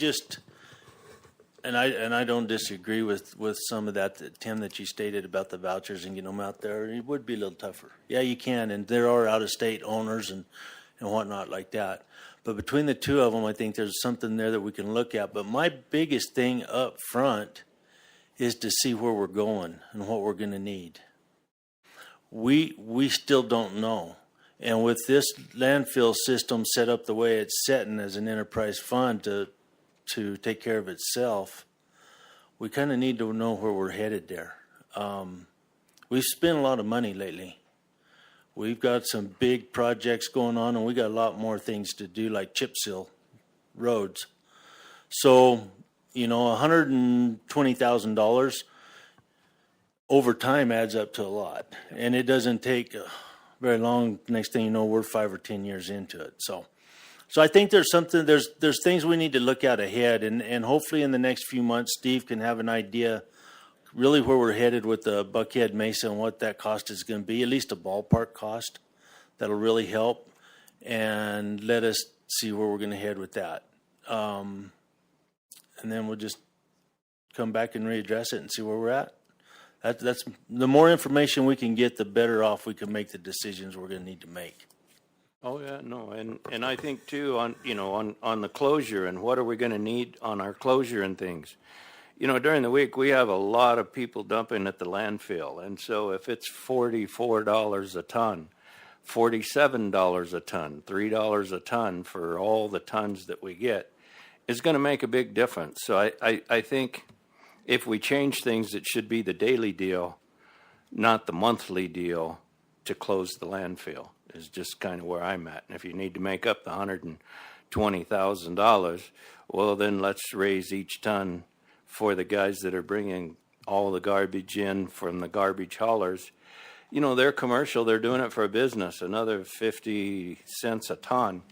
don't disagree with some of that, Tim, that you stated about the vouchers and getting them out there. It would be a little tougher. Yeah, you can, and there are out-of-state owners and whatnot like that. But between the two of them, I think there's something there that we can look at. But my biggest thing up front is to see where we're going and what we're going to need. We still don't know. And with this landfill system set up the way it's setting as an enterprise fund to take care of itself, we kind of need to know where we're headed there. We've spent a lot of money lately. We've got some big projects going on, and we got a lot more things to do, like chip seal roads. So, $120,000 over time adds up to a lot, and it doesn't take very long. Next thing you know, we're 5 or 10 years into it. So I think there's things we need to look at ahead, and hopefully in the next few months, Steve can have an idea really where we're headed with the Buckhead Mesa and what that cost is going to be, at least a ballpark cost. That'll really help, and let us see where we're going to head with that. And then we'll just come back and readdress it and see where we're at. That's the more information we can get, the better off we can make the decisions we're going to need to make. Oh yeah, no, and I think too on the closure and what are we going to need on our closure and things. During the week we have a lot of people dumping at the landfill, and so if it's $44 a ton, $47 a ton, $3 a ton for all the tons that we get, is going to make a big difference. So I think if we change things, it should be the daily deal, not the monthly deal, to close the landfill, is just kind of where I'm at. And if you need to make up the $120,000, well, then let's raise each ton for the guys that are bringing all the garbage in from the garbage haulers. They're commercial, they're doing it for a business. Another 50 cents a ton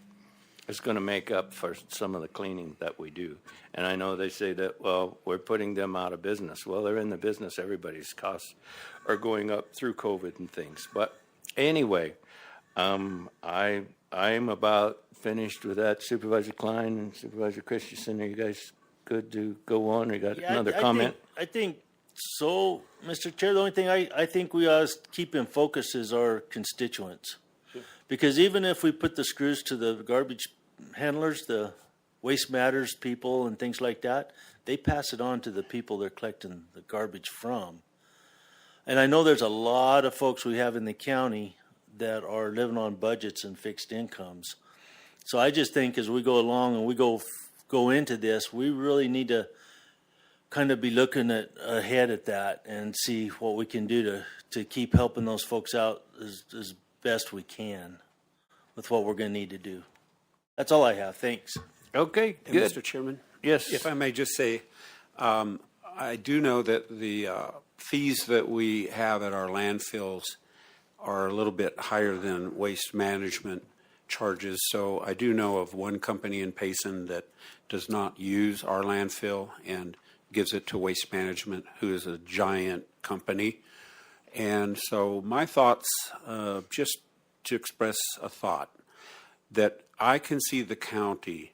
is going to make up for some of the cleaning that we do. And I know they say that, well, we're putting them out of business. Well, they're in the business. Everybody's costs are going up through COVID and things. But anyway, I'm about finished with that. Supervisor Klein and Supervisor Christensen, are you guys good to go on? Or you got another comment? I think so, Mr. Chair. The only thing I think we ought to keep in focus is our constituents. Because even if we put the screws to the garbage handlers, the waste matters people and things like that, they pass it on to the people they're collecting the garbage from. And I know there's a lot of folks we have in the county that are living on budgets and fixed incomes. So I just think as we go along and we go into this, we really need to kind of be looking ahead at that and see what we can do to keep helping those folks out as best we can with what we're going to need to do. That's all I have. Thanks. Okay, And good. Mr. Chairman? Yes. If I may just say, I do know that the fees that we have at our landfills are a little bit higher than waste management charges. So I do know of one company in Payson that does not use our landfill and gives it to Waste Management, who is a giant company. And so my thoughts, just to express a thought, that I can see the county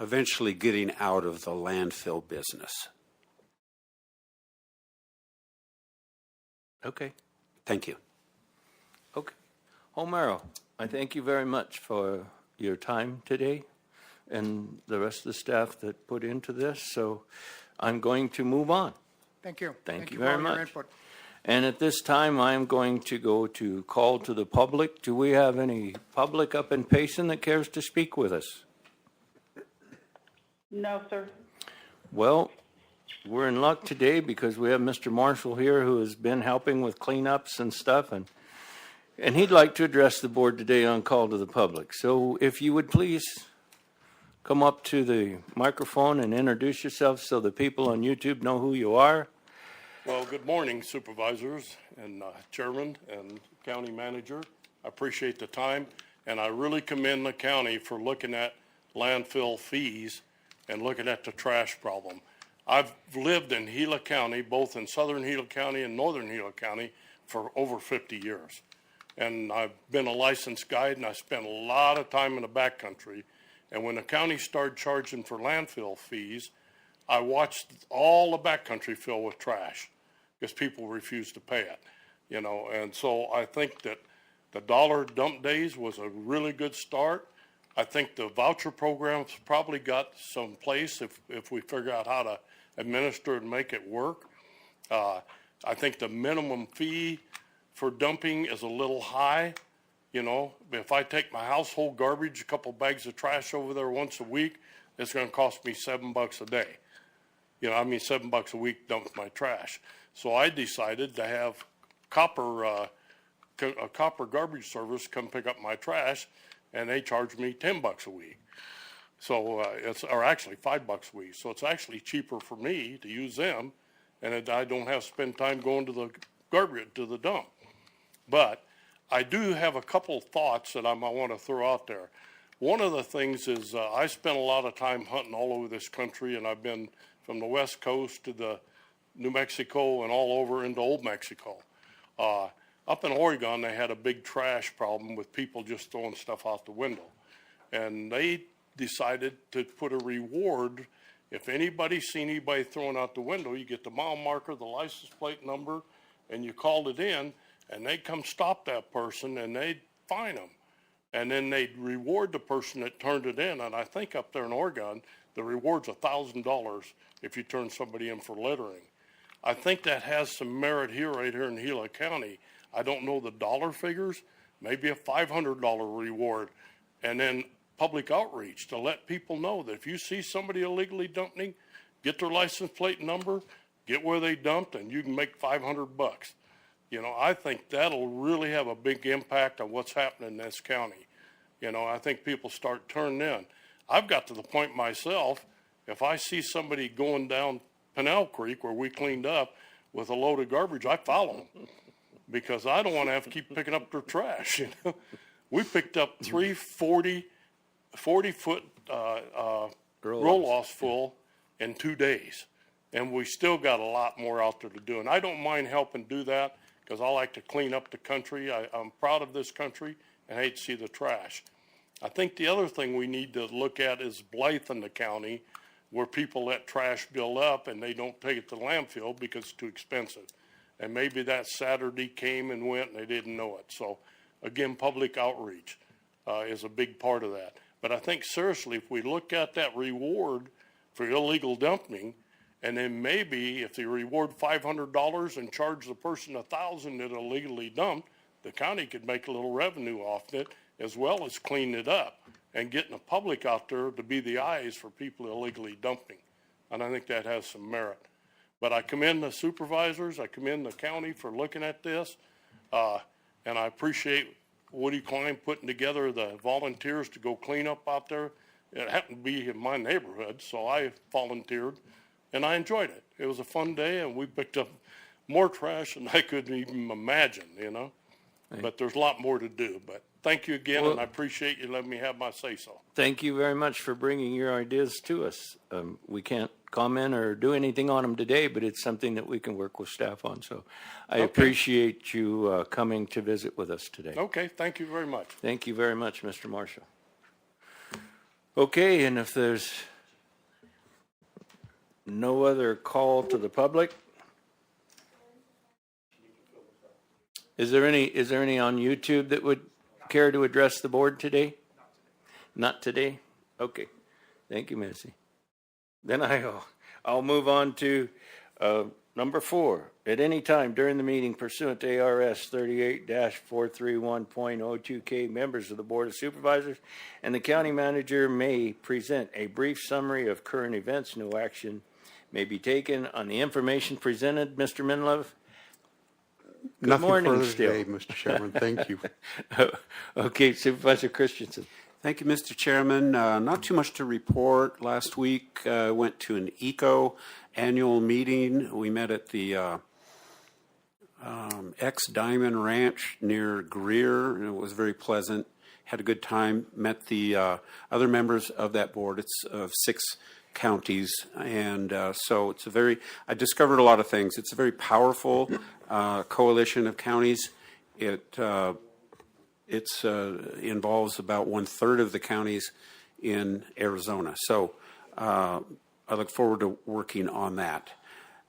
eventually getting out of the landfill business. Okay. Thank you. Okay. Homero, I thank you very much for your time today and the rest of the staff that put into this. So I'm going to move on. Thank you. Thank you for very all your much. input. And at this time, I'm going to go to call to the public. Do we have any public up in Payson that cares to speak with us? No, sir. Well, we're in luck today because we have Mr. Marshall here who has been helping with cleanups and stuff, and he'd like to address the board today on call to the public. So if you would please come up to the microphone and introduce yourself so the people on YouTube know who you are. Well, good morning, supervisors and chairman and county manager. I appreciate the time, and I really commend the county for looking at landfill fees and looking at the trash problem. I've lived in Gila County, both in southern Gila County and northern Gila County, for over 50 years. And I've been a licensed guide, and I spent a lot of time in the backcountry. And when the county started charging for landfill fees, I watched all the backcountry fill with trash because people refused to pay it, you know. And so I think that the dollar dump days was a really good start. I think the voucher program's probably got some place if we figure out how to administer and make it work. I think the minimum fee for dumping is a little high. You know, if I take my household garbage, a couple bags of trash over there once a week, it's going to cost me $7 a day. You know, I mean, $7 a week dumps my trash. So I decided to have a copper garbage service come pick up my trash, and they charge me $10 a week. So or actually $5 a week. So it's actually cheaper for me to use them, and I don't have to spend time going to the garbage to the dump. But I do have a couple thoughts that I might want to throw out there. One of the things is I spent a lot of time hunting all over this country, and I've been from the West Coast to the New Mexico and all over into Old Mexico. Up in Oregon, they had a big trash problem with people just throwing stuff out the window. And they decided to put a reward. If anybody seen anybody throwing out the window, you get the mile marker, the license plate number, and you called it in, and they'd come stop that person, and they'd fine them. And then they'd reward the person that turned it in. And I think up there in Oregon, the reward's $1,000 if you turn somebody in for littering. I think that has some merit here, right here in Gila County. I don't know the dollar figures, maybe a $500 reward. And then public outreach to let people know that if you see somebody illegally dumping, get their license plate number, get where they dumped, and you can make $500. You know, I think that'll really have a big impact on what's happening in this county. You know, I think people start turning in. I've got to the point myself, if I see somebody going down Pinell Creek where we cleaned up with a load of garbage, I follow them because I don't want to have to keep picking up their trash. You know? We picked up 3 40-foot roll-offs full in 2 days, and we still got a lot more out there to do. And I don't mind helping do that because I like to clean up the country. I'm proud of this country and hate to see the trash. I think the other thing we need to look at is Blythe in the county, where people let trash build up and they don't take it to landfill because it's too expensive. And maybe that Saturday came and went and they didn't know it. So again, public outreach. is a big part of that. But I think seriously, if we look at that reward for illegal dumping, and then maybe if they reward $500 and charge the person $1,000 that illegally dumped, the county could make a little revenue off it, as well as clean it up and getting the public out there to be the eyes for people illegally dumping. And I think that has some merit. But I commend the supervisors, I commend the county for looking at this, and I appreciate Woody Klein putting together the volunteers to go clean up out there. It happened to be in my neighborhood, so I volunteered, and I enjoyed it. It was a fun day, and we picked up more trash than I could even imagine, you know. But there's a lot more to do. But thank you again, and I appreciate you letting me have my say-so. Thank you very much for bringing your ideas to us. We can't comment or do anything on them today, but it's something that we can work with staff on. So I appreciate you coming to visit with us today. Okay, thank you very much. Thank you very much, Mr. Marshall. Okay, and if there's no other call to the public, is there any on YouTube that would care to address the board today? Not today? Okay. Thank you, Missy. Then I'll move on to number 4. At any time during the meeting pursuant to ARS 38-431.02K, members of the Board of Supervisors and the county manager may present a brief summary of current events. No action may be taken on the information presented. Mr. Minlove? Good Nothing morning further still. today, Mr. Chairman. Thank you. Okay, Supervisor Christensen. Thank you, Mr. Chairman. Not too much to report. Last week, went to an ECO annual meeting. We met at the X-Diamond Ranch near Greer, and it was very pleasant. Had a good time. Met the other members of that board. It's of 6 counties, and so it's I discovered a lot of things. It's a very powerful coalition of counties. It involves about 1/3 of the counties in Arizona. So I look forward to working on that.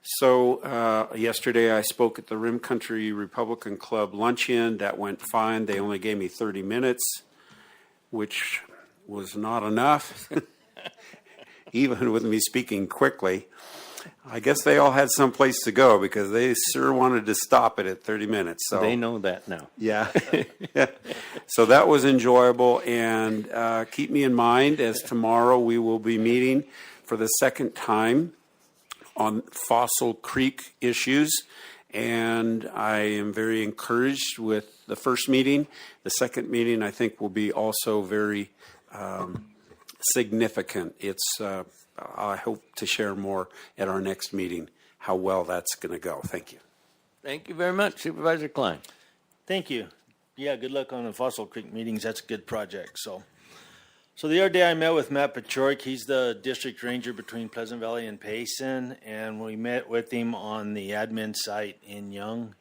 So yesterday I spoke at the Rim Country Republican Club luncheon. That went fine. They only gave me 30 minutes, which was not enough, even with me speaking quickly. I guess they all had some place to go because they sure wanted to stop it at 30 minutes. So They know that now. yeah. So that was enjoyable, and keep me in mind as tomorrow we will be meeting for the second time on Fossil Creek issues, and I am very encouraged with the first meeting. The second meeting I think will be also very significant. I hope to share more at our next meeting how well that's going to go. Thank you. Thank you very much, Supervisor Klein. Thank you. Yeah, good luck on the Fossil Creek meetings. That's a good project. So the other day I met with Matt Pachorik. He's the district ranger between Pleasant Valley and Payson, and we met with him on the admin site in Young.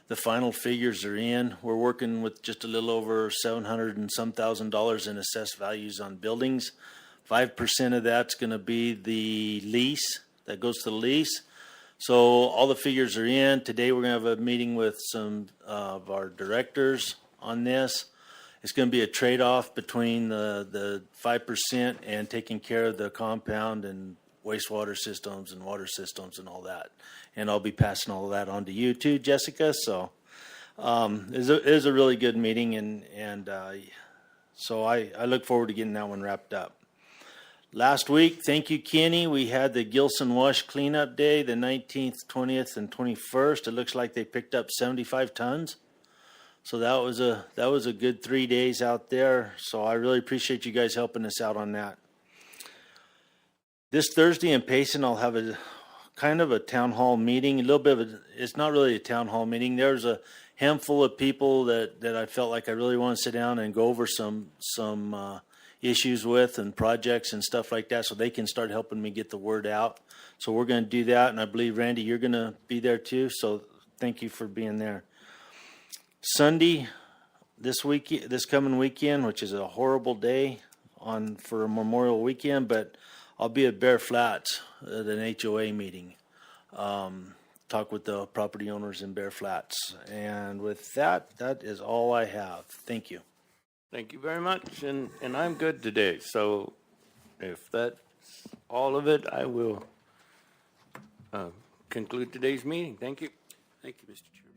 The final figures are in. We're working with just a little over $700 and some thousand in assessed values on buildings. 5% of that's going to be the lease that goes to the lease. So all the figures are in. Today we're going to have a meeting with some of our directors on this. It's going to be a trade-off between the 5% and taking care of the compound and wastewater systems and water systems and all that. And I'll be passing all of that on to you too, Jessica. So it is a really good meeting, and so I look forward to getting that one wrapped up. Last week, thank you, Kenny. We had the Gilson Wash Cleanup Day, the 19th, 20th, and 21st. It looks like they picked up 75 tons. So that was a good 3 days out there. So I really appreciate you guys helping us out on that. This Thursday in Payson, I'll have a kind of a town hall meeting. It's not really a town hall meeting. There's a handful of people that I felt like I really want to sit down and go over some issues with and projects and stuff like that, so they can start helping me get the word out. So we're going to do that, and I believe, Randy, you're going to be there too, so thank you for being there. Sunday, this coming weekend, which is a horrible day for a Memorial Weekend, but I'll be at Bear Flats at an HOA meeting. Talk with the property owners in Bear Flats. And with that is all I have. Thank you. Thank you very much, and I'm good today. So if that's all of it, I will conclude today's meeting. Thank you. Thank you, Mr. Chairman.